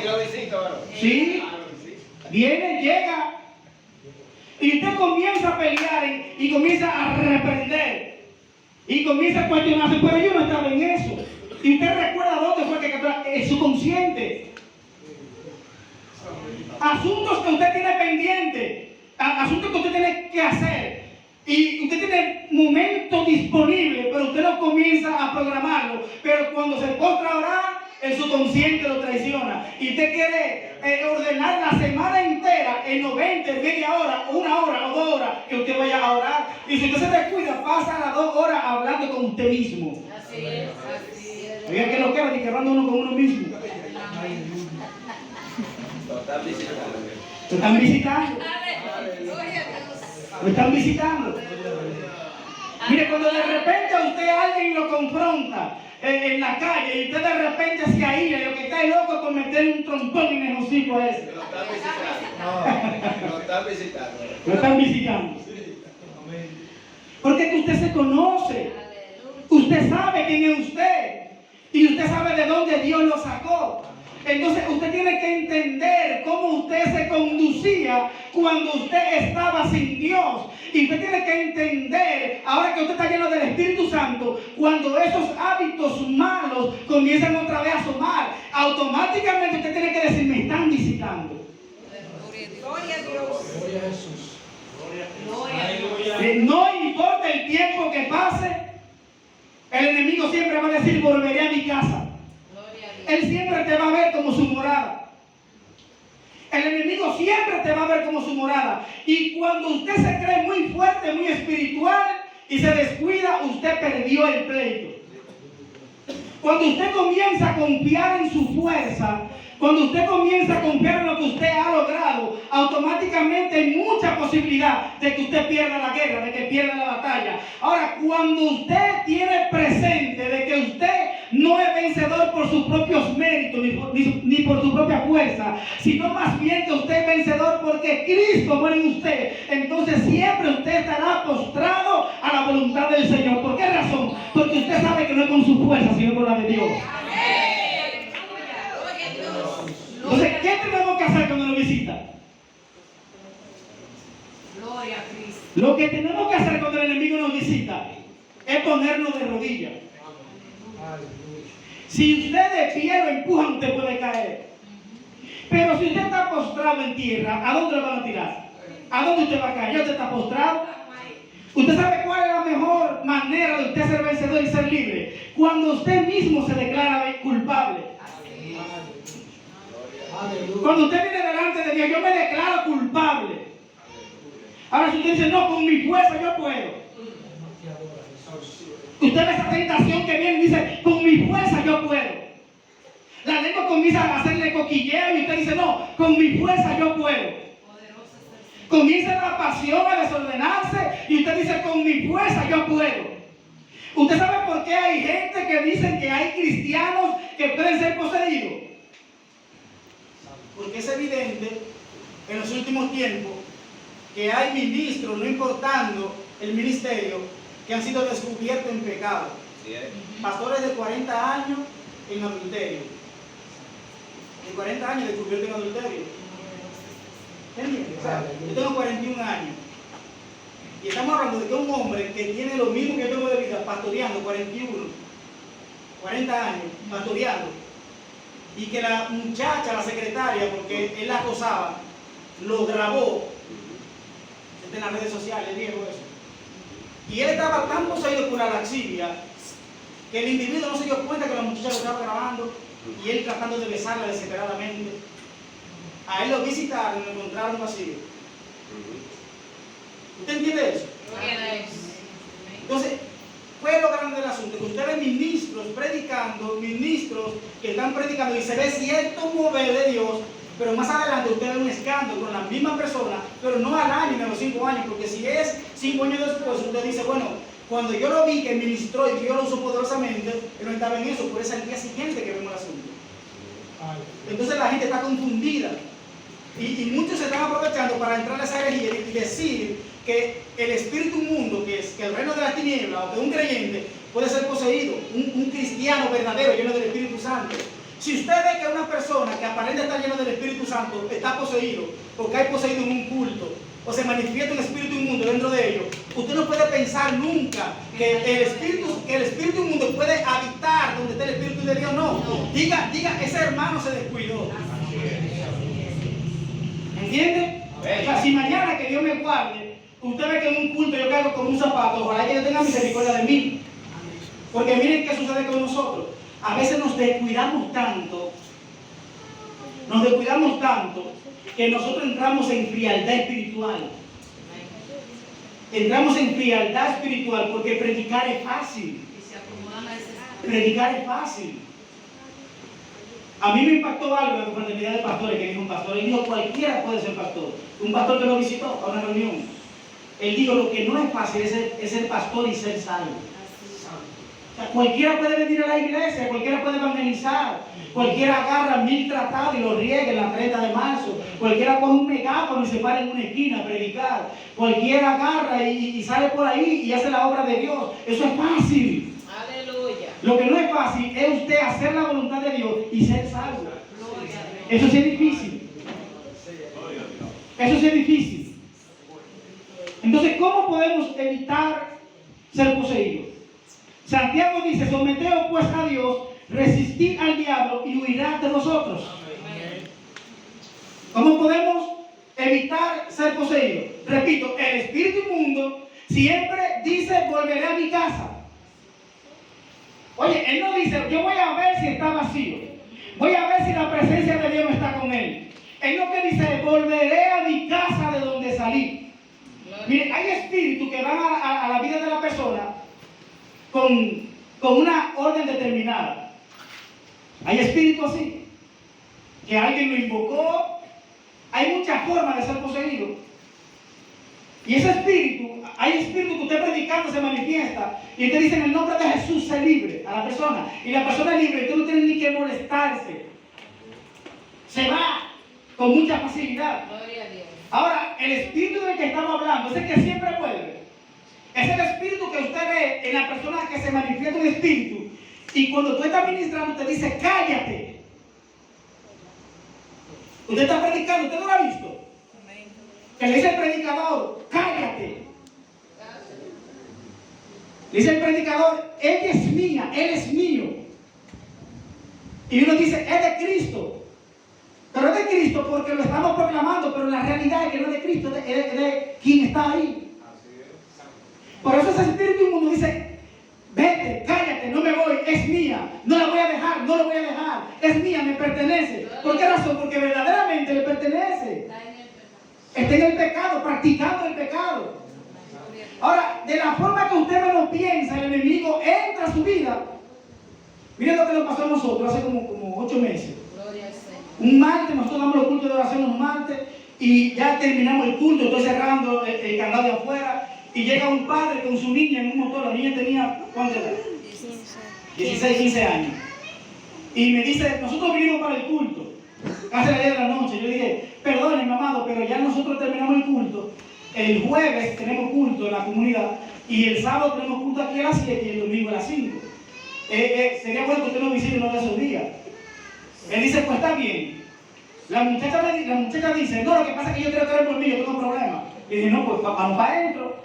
Y lo visita, ¿verdad? Sí, viene, llega, y usted comienza a pelear y comienza a reprender. Y comienza a cuestionarse, pero yo no estaba en eso. Y usted recuerda dónde fue que quedó el subconsciente. Asuntos que usted tiene pendientes, asuntos que usted tiene que hacer. Y usted tiene momentos disponibles, pero usted no comienza a programarlo. Pero cuando se postra a orar, el subconsciente lo traiciona. Y usted quiere ordenar la semana entera en 90, media hora, 1 hora o 2 horas que usted vaya a orar. Y si usted se descuida, pasa las 2 horas hablando con usted mismo. Así es, así es. Oiga, que lo que ni que hablando uno con uno mismo. Lo están visitando. Lo están visitando. Gloria a Dios. Lo están visitando. Mire, cuando de repente a usted alguien lo confronta en la calle y usted de repente se aíra y lo que está loco por meterle un trompón en el hocico a ese. Lo están visitando. Lo están visitando. Lo están visitando. Porque que usted se conoce. Usted sabe quién es usted. Y usted sabe de dónde Dios lo sacó. Entonces usted tiene que entender cómo usted se conducía cuando usted estaba sin Dios. Y usted tiene que entender, ahora que usted está lleno del Espíritu Santo, cuando esos hábitos malos comienzan otra vez a asomar, automáticamente usted tiene que decir, me están visitando. Gloria a Dios. Gloria a Jesús. Gloria a Dios. No importa el tiempo que pase, el enemigo siempre va a decir, volveré a mi casa. Gloria a Dios. Él siempre te va a ver como su morada. El enemigo siempre te va a ver como su morada. Y cuando usted se cree muy fuerte, muy espiritual y se descuida, usted perdió el pleito. Cuando usted comienza a confiar en su fuerza, cuando usted comienza a confiar en lo que usted ha logrado, automáticamente hay mucha posibilidad de que usted pierda la guerra, de que pierda la batalla. Ahora, cuando usted tiene presente de que usted no es vencedor por sus propios méritos ni por su propia fuerza, sino más bien que usted es vencedor porque Cristo muere en usted, entonces siempre usted estará postrado a la voluntad del Señor. ¿Por qué razón? Porque usted sabe que no es con su fuerza, sino con la de Dios. Entonces, ¿qué tenemos que hacer cuando nos visita? Gloria a Cristo. Lo que tenemos que hacer cuando el enemigo nos visita es ponernos de rodillas. Si usted de pie lo empujan, usted puede caer. Pero si usted está postrado en tierra, ¿a dónde lo van a tirar? ¿A dónde usted va a caer? ¿Ya usted está postrado? ¿Usted sabe cuál es la mejor manera de usted ser vencedor y ser libre? Cuando usted mismo se declara culpable. Cuando usted viene delante de Dios, yo me declaro culpable. Ahora si usted dice, no, con mi fuerza yo puedo. Usted ve esa tentación que viene y dice, con mi fuerza yo puedo. La lengua comienza a hacerle coquilleo y usted dice, no, con mi fuerza yo puedo. Comienza la pasión a desordenarse y usted dice, con mi fuerza yo puedo. ¿Usted sabe por qué hay gente que dicen que hay cristianos que pueden ser poseídos? Porque es evidente en los últimos tiempos que hay ministros, no importando el ministerio, que han sido descubiertos en pecado. Pastores de 40 años en adulterio. De 40 años descubiertos en adulterio. ¿Entiendes? O sea, yo tengo 41 años. Y estamos hablando de que un hombre que tiene lo mismo que yo tengo de vida, pastoreando, 41, 40 años, pastoreando, y que la muchacha, la secretaria, porque él la acosaba, lo grabó en las redes sociales, viejo eso. Y él estaba tan poseído por la laxivia que el individuo no se dio cuenta que la muchacha lo estaba grabando y él tratando de besarla desesperadamente. A él lo visitaron y lo encontraron vacío. ¿Usted entiende eso? Entonces, ¿cuál es lo grande del asunto? Que usted ve ministros predicando, ministros que están predicando y se ve cierto mover de Dios, pero más adelante usted ve un escándalo con la misma persona, pero no al año ni a los 5 años, porque si es 5 años después, usted dice, bueno, cuando yo lo vi que ministró y que yo lo usó poderosamente, él no estaba en eso, por eso al día siguiente que vemos el asunto. Entonces la gente está confundida. Y muchos se están aprovechando para entrar a esa herejía y decir que el espíritu inmundo, que es que el reino de la tiniebla, o que un creyente puede ser poseído, un cristiano verdadero lleno del Espíritu Santo. Si usted ve que una persona que aparenta estar lleno del Espíritu Santo está poseído, o que hay poseído en un culto, o se manifiesta un espíritu inmundo dentro de ellos, usted no puede pensar nunca que el espíritu inmundo puede habitar donde está el espíritu de Dios. No. Diga, ese hermano se descuidó. ¿Entiende? O sea, si mañana, que Dios me guarde, usted ve que en un culto yo caigo como un zapato, ojalá que Dios tenga misericordia de mí. Porque miren qué sucede con nosotros. A veces nos descuidamos tanto que nosotros entramos en frialdad espiritual. Entramos en frialdad espiritual porque predicar es fácil. Predicar es fácil. A mí me impactó algo en la confraternidad de pastores que dijo un pastor. Él dijo, cualquiera puede ser pastor. Un pastor que lo visitó a una reunión. Él dijo, lo que no es fácil es ser pastor y ser salvo. O sea, cualquiera puede venir a la iglesia, cualquiera puede evangelizar, cualquiera agarra 1000 tratados y los riega en la 30 de marzo, cualquiera coge un megáfono y se para en una esquina a predicar, cualquiera agarra y sale por ahí y hace la obra de Dios. Eso es fácil. Aleluya. Lo que no es fácil es usted hacer la voluntad de Dios y ser salvo. Eso sí es difícil. Eso sí es difícil. Entonces, ¿cómo podemos evitar ser poseídos? Santiago dice, someteos pues a Dios, resistid al diablo y huirá de vosotros. ¿Cómo podemos evitar ser poseídos? Repito, el espíritu inmundo siempre dice, volveré a mi casa. Oye, él no dice, yo voy a ver si está vacío, voy a ver si la presencia de Dios no está con él. Él lo que dice es, volveré a mi casa de donde salí. Miren, hay espíritus que van a la vida de la persona con una orden determinada. Hay espíritus así, que alguien lo invocó. Hay muchas formas de ser poseído. Y ese espíritu, hay espíritu que usted predicando se manifiesta y usted dice en el nombre de Jesús se libre a la persona. Y la persona es libre, usted no tiene ni que molestarse. Se va con mucha facilidad. Gloria a Dios. Ahora, el espíritu del que estamos hablando es el que siempre vuelve. Es el espíritu que usted ve en la persona que se manifiesta un espíritu. Y cuando tú estás ministrando, te dice, cállate. Usted está predicando, ¿usted no lo ha visto? Que le dice el predicador, cállate. Le dice el predicador, ella es mía, él es mío. Y uno dice, es de Cristo. Pero es de Cristo porque lo estamos proclamando, pero la realidad es que no es de Cristo, es de quien está ahí. Por eso ese espíritu inmundo dice, vete, cállate, no me voy, es mía, no la voy a dejar, no la voy a dejar, es mía, me pertenece. ¿Por qué razón? Porque verdaderamente le pertenece. Está en el pecado, practicando el pecado. Ahora, de la forma que usted menos piensa, el enemigo entra a su vida. Miren lo que nos pasó a nosotros hace como 8 meses. Gloria al Señor. Un martes, nosotros damos los cultos de oración los martes y ya terminamos el culto, estoy cerrando el candado de afuera y llega un padre con su niña en un motor. La niña tenía, ¿cuánto era? 16, 15 años. Y me dice, nosotros vinimos para el culto, casi a las 10 de la noche. Yo dije, perdónenme, amado, pero ya nosotros terminamos el culto. El jueves tenemos culto en la comunidad y el sábado tenemos culto aquí a las 7 y el domingo a las 5. Sería bueno que usted nos visite uno de esos días. Él dice, pues está bien. La muchacha dice, no, lo que pasa es que yo quiero creer por mí, yo tengo problemas. Y dice, no, pues vamos para adentro.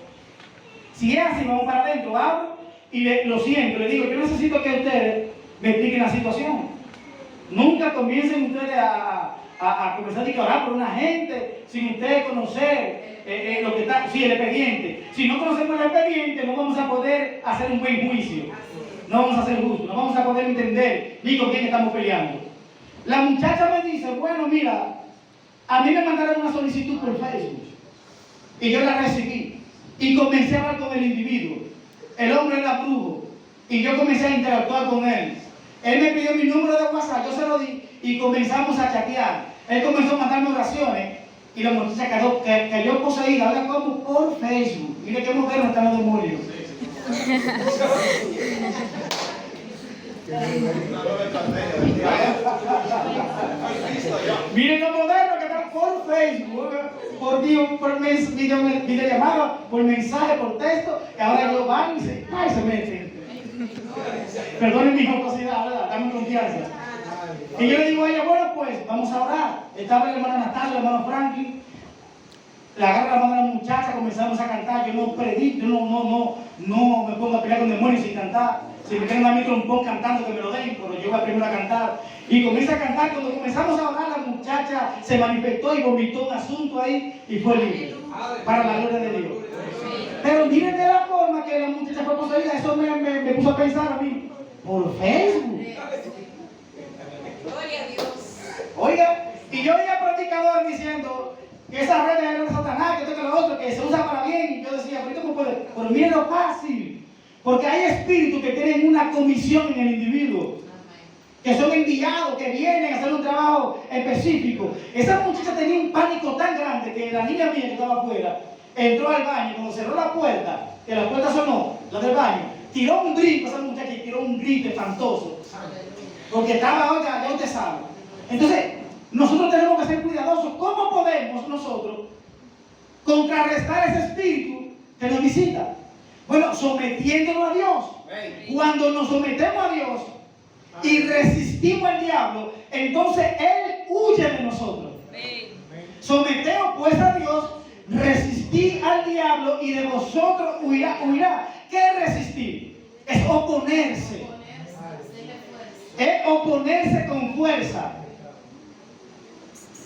Si es así, vamos para adentro, hablo y lo siento, le digo, yo necesito que ustedes me expliquen la situación. Nunca comiencen ustedes a comenzar a orar por una gente sin ustedes conocer lo que está, sí, el expediente. Si no conocemos el expediente, no vamos a poder hacer un buen juicio. No vamos a ser justos, no vamos a poder entender ni con quién estamos peleando. La muchacha me dice, bueno, mira, a mí me mandaron una solicitud por Facebook y yo la recibí y comencé a hablar con el individuo. El hombre era brujo y yo comencé a interactuar con él. Él me pidió mi número de WhatsApp, yo se lo di y comenzamos a chatear. Él comenzó a mandarme oraciones y la muchacha cayó poseída, ahora como por Facebook. Mire qué moderno están los demonios. Miren lo moderno que están por Facebook, por videollamada, por mensaje, por texto, y ahora ellos van y se meten. Perdonen mi jocosidad, ¿verdad? Dame confianza. Y yo le digo a ella, bueno, pues vamos a orar. Estaba la hermana Natalia, el hermano Franklin, le agarro la mano a la muchacha, comenzamos a cantar. Yo no predico, no me pongo a pelear con demonios sin cantar. Si me tienen a mí trompón cantando, que me lo den, pero yo voy primero a cantar. Y comienza a cantar. Cuando comenzamos a orar, la muchacha se manifestó y vomitó un asunto ahí y fue libre. Para la gloria de Dios. Pero miren de la forma que la muchacha fue poseída. Eso me puso a pensar a mí. Por Facebook. Gloria a Dios. Oiga, y yo oía predicadores diciendo que esas redes eran de Satanás, que esto que lo otro, que se usa para bien. Y yo decía, pero ¿cómo puede? Pero miren lo fácil. Porque hay espíritus que tienen una comisión en el individuo, que son enviados, que vienen a hacer un trabajo específico. Esa muchacha tenía un pánico tan grande que la niña mía que estaba afuera entró al baño, cuando cerró la puerta, que la puerta sonó, la del baño, tiró un grito, esa muchacha tiró un grito espantoso, porque estaba, oiga, ya usted sabe. Entonces, nosotros tenemos que ser cuidadosos. ¿Cómo podemos nosotros contrarrestar ese espíritu que nos visita? Bueno, sometiéndonos a Dios. Cuando nos sometemos a Dios y resistimos al diablo, entonces Él huye de nosotros. Someteos pues a Dios, resistid al diablo y de vosotros huirá. ¿Qué es resistir? Es oponerse. Es oponerse con fuerza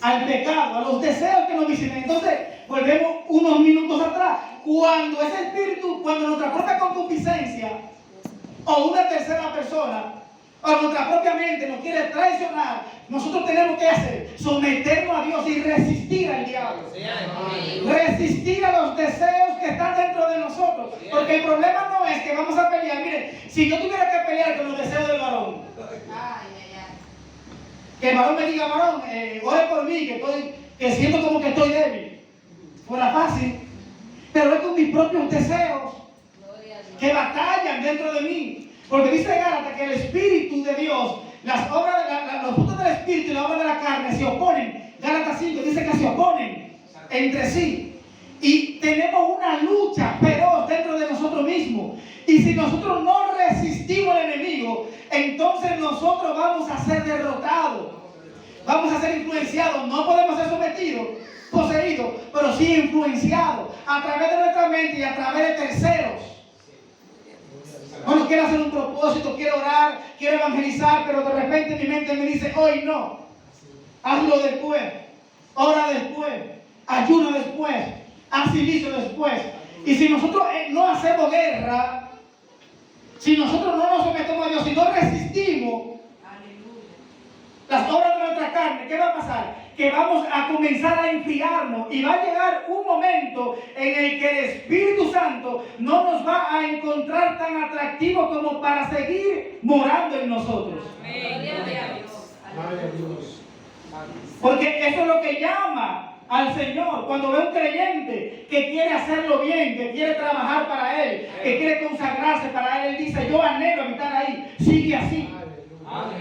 al pecado, a los deseos que nos visitan. Entonces, volvemos unos minutos atrás. Cuando ese espíritu, cuando nuestra propia concupiscencia o una tercera persona o nuestra propia mente nos quiere traicionar, nosotros tenemos que hacer, someternos a Dios y resistir al diablo. Resistir a los deseos que están dentro de nosotros. Porque el problema no es que vamos a pelear. Miren, si yo tuviera que pelear con los deseos del varón, que el varón me diga, varón, ore por mí, que siento como que estoy débil, fuera fácil. Pero es con mis propios deseos que batallan dentro de mí. Porque dice Gálatas que el Espíritu de Dios, las obras los frutos del Espíritu y las obras de la carne se oponen. Gálatas 5 dice que se oponen entre sí. Y tenemos una lucha feroz dentro de nosotros mismos. Y si nosotros no resistimos al enemigo, entonces nosotros vamos a ser derrotados. Vamos a ser influenciados. No podemos ser sometidos, poseídos, pero sí influenciados a través de nuestra mente y a través de terceros. Bueno, quiero hacer un propósito, quiero orar, quiero evangelizar, pero de repente mi mente me dice, hoy no, hazlo después, ora después, ayuno después, haz silicio después. Y si nosotros no hacemos guerra, si nosotros no nos sometemos a Dios, si no resistimos las obras de nuestra carne, ¿qué va a pasar? Que vamos a comenzar a enfriarnos y va a llegar un momento en el que el Espíritu Santo no nos va a encontrar tan atractivo como para seguir morando en nosotros. Porque eso es lo que llama al Señor. Cuando ve un creyente que quiere hacerlo bien, que quiere trabajar para Él, que quiere consagrarse para Él, Él dice, yo anhelo habitar ahí, sigue así.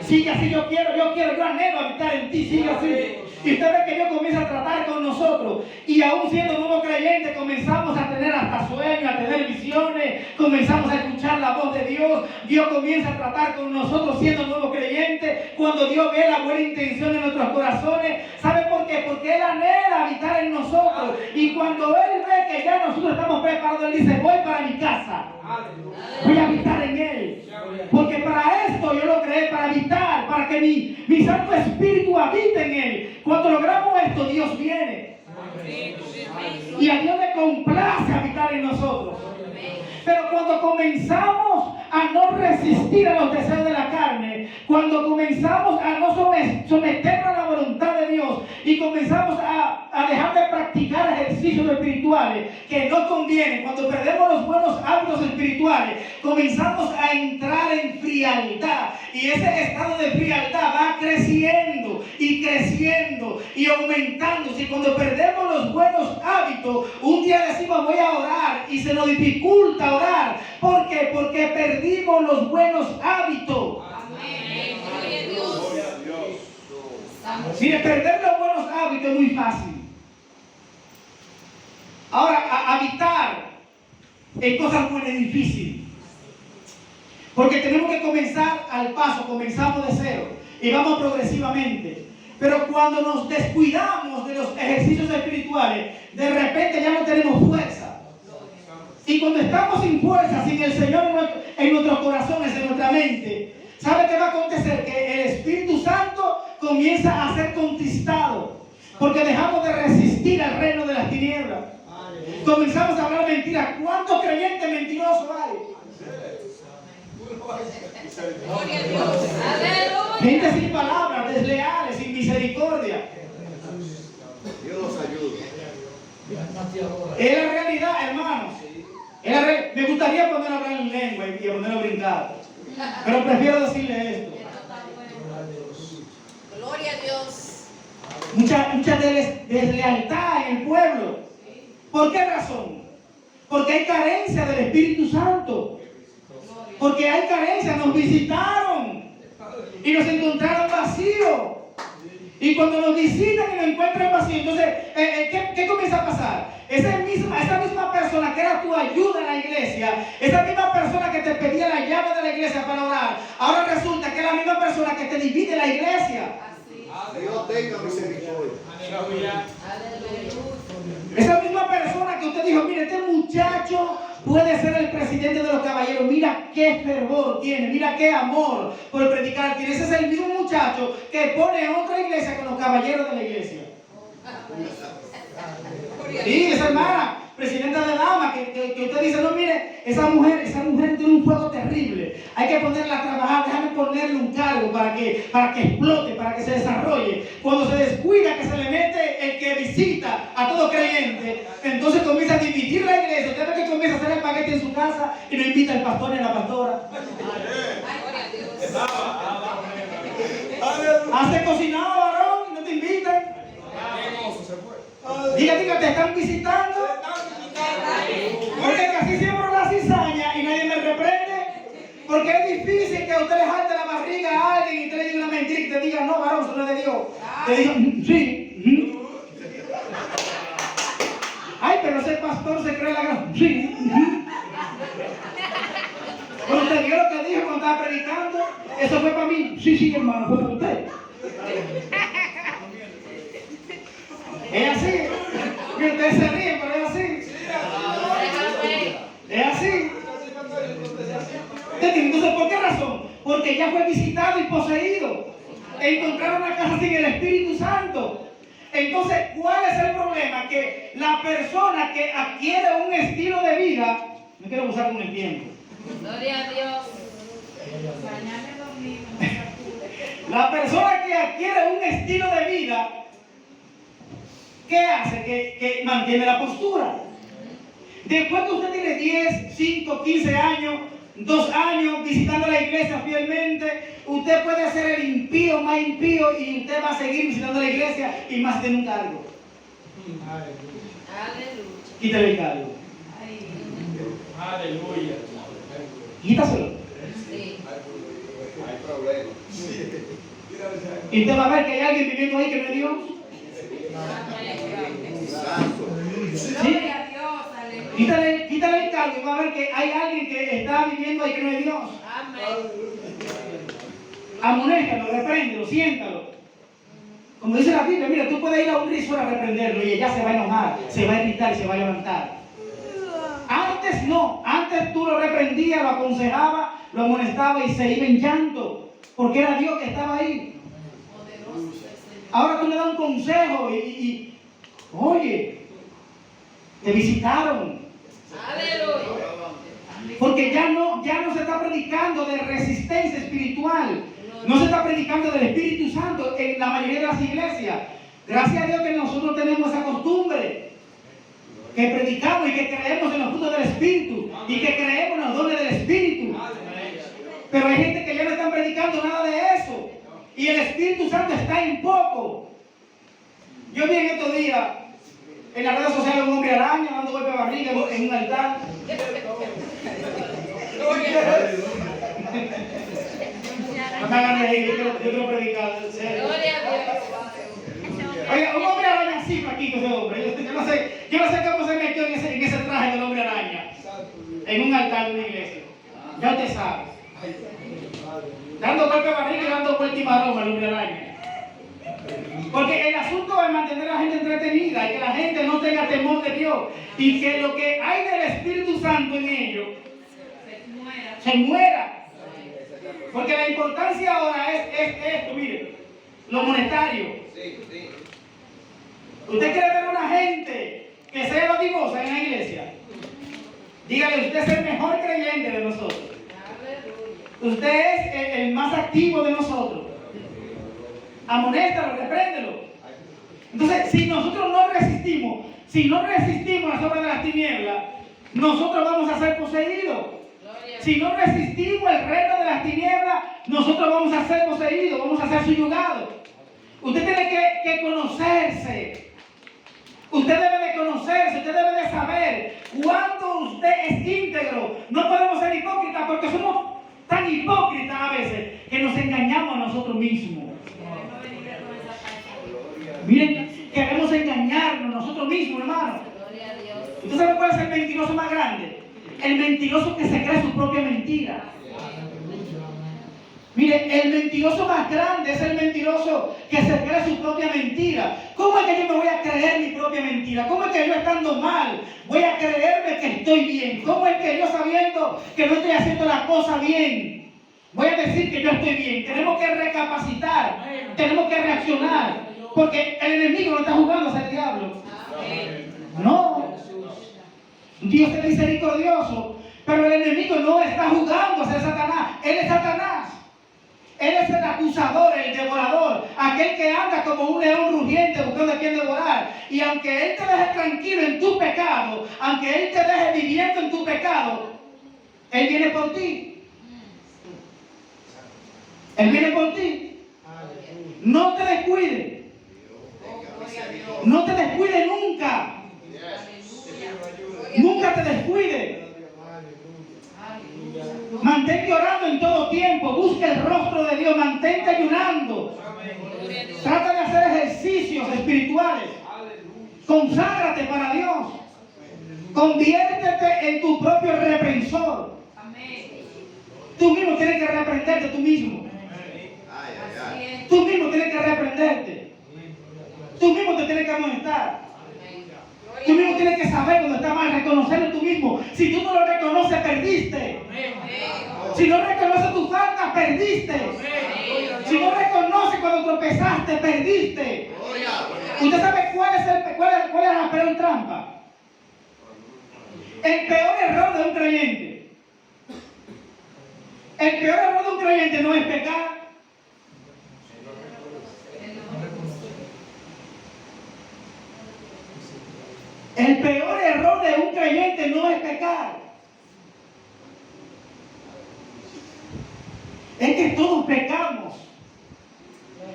Sigue así, yo anhelo habitar en ti, sigue así. Y usted ve que Dios comienza a tratar con nosotros. Y aún siendo nuevos creyentes, comenzamos a tener hasta sueños, a tener visiones, comenzamos a escuchar la voz de Dios. Dios comienza a tratar con nosotros siendo nuevos creyentes. Cuando Dios ve la buena intención en nuestros corazones, ¿sabe por qué? Porque Él anhela habitar en nosotros. Y cuando Él ve que ya nosotros estamos preparados, Él dice, voy para mi casa. Voy a habitar en Él. Porque para esto yo lo creé, para habitar, para que mi Santo Espíritu habite en Él. Cuando logramos esto, Dios viene. Y a Dios le complace habitar en nosotros. Pero cuando comenzamos a no resistir a los deseos de la carne, cuando comenzamos a no someternos a la voluntad de Dios y comenzamos a dejar de practicar ejercicios espirituales que no convienen, cuando perdemos los buenos hábitos espirituales, comenzamos a entrar en frialdad. Y ese estado de frialdad va creciendo y creciendo y aumentándose. Y cuando perdemos los buenos hábitos, un día decimos voy a orar y se nos dificulta orar. ¿Por qué? Porque perdimos los buenos hábitos. Amén. Gloria a Dios. Gloria a Dios. Mire, perder los buenos hábitos es muy fácil. Ahora, habitar en cosas buenas es difícil. Porque tenemos que comenzar al paso, comenzamos de cero y vamos progresivamente. Pero cuando nos descuidamos de los ejercicios espirituales, de repente ya no tenemos fuerza. Y cuando estamos sin fuerza, sin el Señor en nuestros corazones, en nuestra mente, ¿sabe qué va a acontecer? Que el Espíritu Santo comienza a ser contristado, porque dejamos de resistir al reino de las tinieblas. Comenzamos a hablar mentiras. ¿Cuántos creyentes mentirosos hay? Gloria a Dios. Aleluya. Gente sin palabras, desleales, sin misericordia. Dios nos ayude. Es la realidad, hermanos. Me gustaría poner a hablar en lengua y poner a brincar, pero prefiero decirle esto. Gloria a Dios. Mucha deslealtad en el pueblo. ¿Por qué razón? Porque hay carencia del Espíritu Santo. Porque hay carencia. Nos visitaron y nos encontraron vacíos. Y cuando nos visitan y nos encuentran vacíos, entonces, ¿qué comienza a pasar? Esa misma persona que era tu ayuda en la iglesia, esa misma persona que te pedía la llave de la iglesia para orar, ahora resulta que es la misma persona que te divide la iglesia. Dios tenga misericordia. Aleluya. Esa misma persona que usted dijo, mire, este muchacho puede ser el presidente de los caballeros, mira qué fervor tiene, mira qué amor por predicar tiene. Ese es el mismo muchacho que pone otra iglesia con los caballeros de la iglesia. Sí, esa hermana, presidenta de dama, que usted dice, no, mire, esa mujer tiene un fuego terrible, hay que ponerla a trabajar, déjame ponerle un cargo para que explote, para que se desarrolle. Cuando se descuida que se le mete el que visita a todo creyente, entonces comienza a dividir la iglesia. Usted ve que comienza a hacer el paquete en su casa y no invita al pastor ni a la pastora. Hace cocinado, varón, y no te invitan. Diga, te están visitando. Porque casi siempre la cizaña y nadie me reprende. Porque es difícil que a usted le jalte la barriga a alguien y te le diga una mentira y te diga, no, varón, eso no es de Dios. Te diga, sí. Ay, pero ese pastor se cree la gran. Sí. Pero usted vio lo que dijo cuando estaba predicando. Eso fue para mí. Sí, hermano, fue para usted. Es así. Y ustedes se ríen, pero es así. Es así. Entonces, ¿por qué razón? Porque ya fue visitado y poseído. Encontraron una casa sin el Espíritu Santo. Entonces, ¿cuál es el problema? Que la persona que adquiere un estilo de vida, no quiero usar con el tiempo. Gloria a Dios. La persona que adquiere un estilo de vida, ¿qué hace? Que mantiene la postura. Después que usted tiene 10, 5, 15 años, 2 años visitando la iglesia fielmente, usted puede ser el impío más impío y usted va a seguir visitando la iglesia y más tiene un cargo. Aleluya. Quítale el cargo. Aleluya. Quítaselo. Sí. Hay problemas. Y usted va a ver que hay alguien viviendo ahí que no es Dios. Santo. Gloria a Dios. Aleluya. Quítale el cargo y va a ver que hay alguien que está viviendo ahí que no es Dios. Amén. Amonéstalo, repréndelo, siéntalo. Como dice la Biblia, mira, tú puedes ir a un risor a reprenderlo y ella se va a enojar, se va a irritar y se va a levantar. Antes no, antes tú lo reprendías, lo aconsejabas, lo amonestabas y se iba en llanto, porque era Dios que estaba ahí. Ahora tú le das un consejo y oye, te visitaron. Aleluya. Porque ya no se está predicando de resistencia espiritual. No se está predicando del Espíritu Santo en la mayoría de las iglesias. Gracias a Dios que nosotros tenemos esa costumbre. Que predicamos y que creemos en los frutos del Espíritu. Y que creemos en los dones del Espíritu. Pero hay gente que ya no están predicando nada de eso. Y el Espíritu Santo está en poco. Yo vi en estos días en las redes sociales un hombre araña dando golpe de barriga en un altar. No me hagan reír, yo quiero predicar, en serio. Gloria a Dios. Oiga, un hombre araña así, flaquito ese hombre. Yo no sé cómo se metió en ese traje del hombre araña. En un altar de una iglesia. Ya usted sabe. Dando golpe de barriga y dando vuelta y maroma al hombre araña. Porque el asunto es mantener a la gente entretenida y que la gente no tenga temor de Dios. Y que lo que hay del Espíritu Santo en ellos se muera. Porque la importancia ahora es esto, mire, lo monetario. Usted quiere ver una gente que sea dadivosa en la iglesia. Dígale, usted es el mejor creyente de nosotros. Usted es el más activo de nosotros. Amonéstalo, repréndelo. Entonces, si nosotros no resistimos las obras de las tinieblas, nosotros vamos a ser poseídos. Si no resistimos el reino de las tinieblas, nosotros vamos a ser poseídos, vamos a ser subyugados. Usted tiene que conocerse. Usted debe de conocerse, usted debe de saber cuándo usted es íntegro. No podemos ser hipócritas porque somos tan hipócritas a veces que nos engañamos a nosotros mismos. Miren, queremos engañarnos nosotros mismos, hermano. ¿Usted sabe cuál es el mentiroso más grande? El mentiroso que se cree su propia mentira. Mire, el mentiroso más grande es el mentiroso que se cree su propia mentira. ¿Cómo es que yo me voy a creer mi propia mentira? ¿Cómo es que yo estando mal voy a creerme que estoy bien? ¿Cómo es que yo sabiendo que no estoy haciendo la cosa bien voy a decir que yo estoy bien? Tenemos que recapacitar, tenemos que reaccionar, porque el enemigo no está jugando a ser diablo. No, Dios es misericordioso, pero el enemigo no está jugando a ser Satanás. Él es Satanás. Él es el acusador, el devorador, aquel que anda como un león rugiente buscando a quien devorar. Y aunque Él te deje tranquilo en tu pecado, aunque Él te deje viviendo en tu pecado, Él viene por ti. Él viene por ti. No te descuides. No te descuides nunca. Nunca te descuides. Mantente orando en todo tiempo. Busca el rostro de Dios. Mantente ayunando. Trata de hacer ejercicios espirituales. Conságrate para Dios. Conviértete en tu propio reprensor. Tú mismo tienes que reprenderte tú mismo. Tú mismo tienes que reprenderte. Tú mismo te tienes que amonestar. Tú mismo tienes que saber cuando está mal, reconocerlo tú mismo. Si tú no lo reconoces, perdiste. Si no reconoces tus faltas, perdiste. Si no reconoces cuando tropezaste, perdiste. ¿Usted sabe cuál es la peor trampa? El peor error de un creyente. El peor error de un creyente no es pecar. El peor error de un creyente no es pecar. Es que todos pecamos.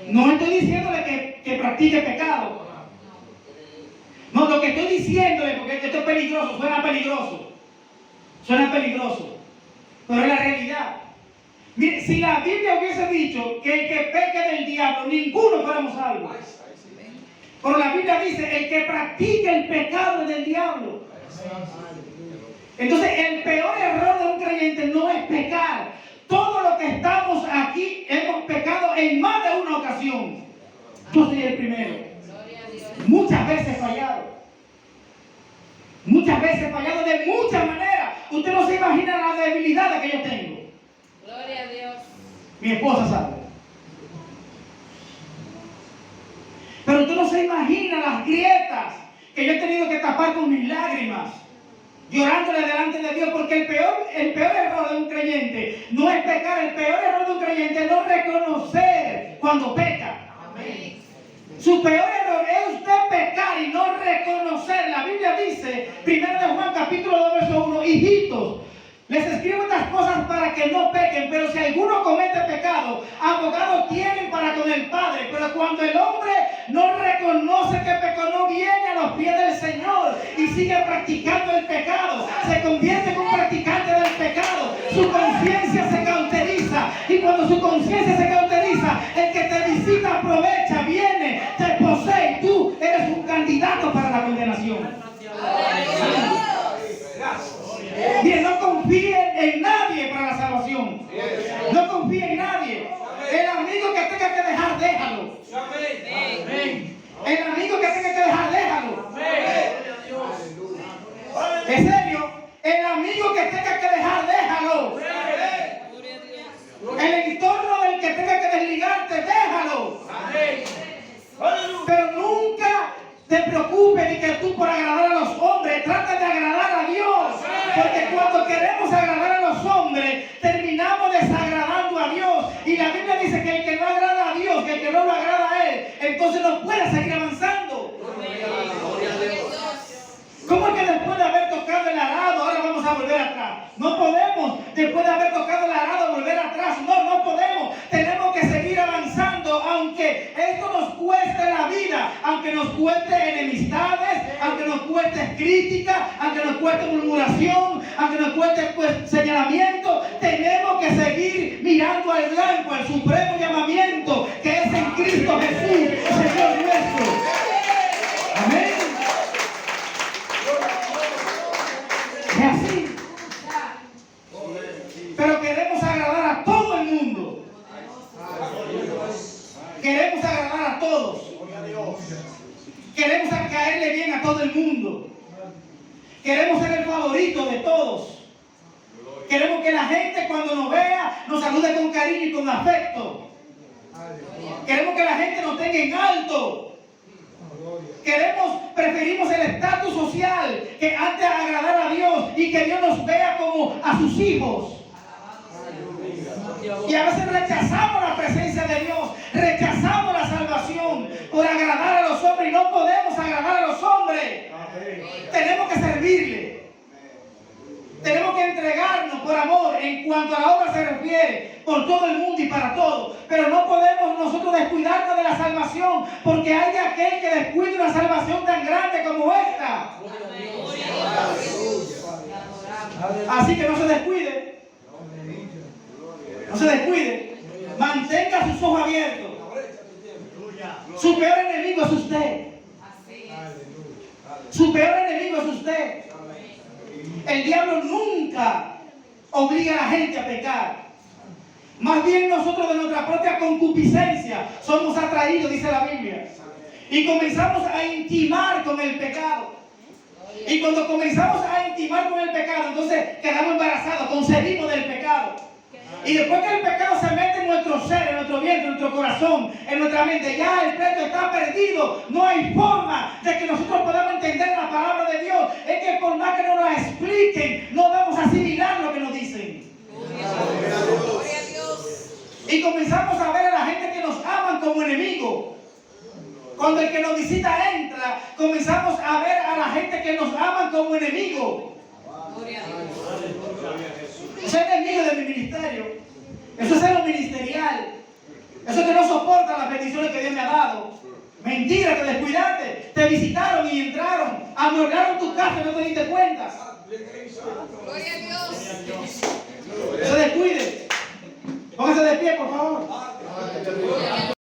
No estoy diciéndole que practique pecado. No, lo que estoy diciéndole, porque esto es peligroso, suena peligroso. Suena peligroso. Pero es la realidad. Mire, si la Biblia hubiese dicho que el que peque del diablo, ninguno fuéramos salvos. Pero la Biblia dice, el que practica el pecado es del diablo. Entonces, el peor error de un creyente no es pecar. Todo lo que estamos aquí hemos pecado en más de una ocasión. Yo soy el primero. Muchas veces fallado. Muchas veces fallado de muchas maneras. Usted no se imagina la debilidad que yo tengo. Gloria a Dios. Mi esposa sabe. Pero usted no se imagina las grietas que yo he tenido que tapar con mis lágrimas, llorándole delante de Dios, porque el peor error de un creyente no es pecar. El peor error de un creyente es no reconocer cuando peca. Amén. Su peor error es usted pecar y no reconocer. La Biblia dice, 1 de Juan capítulo 2 verso 1, hijitos, les escribo estas cosas para que no pequen, pero si alguno comete pecado, abogado tienen para con el Padre. Pero cuando el hombre no reconoce que pecó, no viene a los pies del Señor y sigue practicando el pecado, se convierte en un practicante del pecado. Su conciencia se cauteriza, y cuando su conciencia se cauteriza, el que te visita aprovecha, viene, te posee, y tú eres un candidato para la condenación. Bien, no confíen en nadie para la salvación. No confíen en nadie. El amigo que tenga que dejar, déjalo. que no lo agrada a Él, entonces no puede seguir avanzando. ¿Cómo es que después de haber tocado el arado, ahora vamos a volver atrás? No podemos, después de haber tocado el arado, volver atrás. No, no podemos. Tenemos que seguir avanzando, aunque esto nos cueste la vida, aunque nos cueste enemistades, aunque nos cueste crítica, aunque nos cueste murmuración, aunque nos cueste señalamiento. Tenemos que seguir mirando al blanco, al supremo llamamiento, que es en Cristo Jesús, Señor nuestro. Amén. Es así. Pero queremos agradar a todo el mundo. Queremos agradar a todos. Queremos caerle bien a todo el mundo. Queremos ser el favorito de todos. Queremos que la gente cuando nos vea nos salude con cariño y con afecto. Queremos que la gente nos tenga en alto. Preferimos el estatus social que antes agradar a Dios y que Dios nos vea como a sus hijos. Y a veces rechazamos la presencia de Dios, rechazamos la salvación por agradar a los hombres y no podemos agradar a los hombres. Tenemos que servirle. Tenemos que entregarnos por amor en cuanto a la obra se refiere, por todo el mundo y para todos. Pero no podemos nosotros descuidarnos de la salvación, porque hay de aquel que descuide una salvación tan grande como esta. Así que no se descuide. No se descuide. Mantenga sus ojos abiertos. Su peor enemigo es usted. Su peor enemigo es usted. El diablo nunca obliga a la gente a pecar. Más bien nosotros de nuestra propia concupiscencia somos atraídos, dice la Biblia. Y comenzamos a intimar con el pecado. Y cuando comenzamos a intimar con el pecado, entonces quedamos embarazados, concebimos del pecado. Y después que el pecado se mete en nuestro ser, en nuestro vientre, en nuestro corazón, en nuestra mente, ya el pleito está perdido. No hay forma de que nosotros podamos entender la palabra de Dios. Es que por más que no nos expliquen, no vamos a asimilar lo que nos dicen. Y comenzamos a ver a la gente que nos aman como enemigos. Cuando el que nos visita entra, comenzamos a ver a la gente que nos aman como enemigos. Eso es enemigo de mi ministerio. Eso es lo ministerial. Eso es que no soporta las bendiciones que Dios me ha dado. Mentira, te descuidaste. Te visitaron y entraron. Amueblaron tu casa y no te diste cuenta.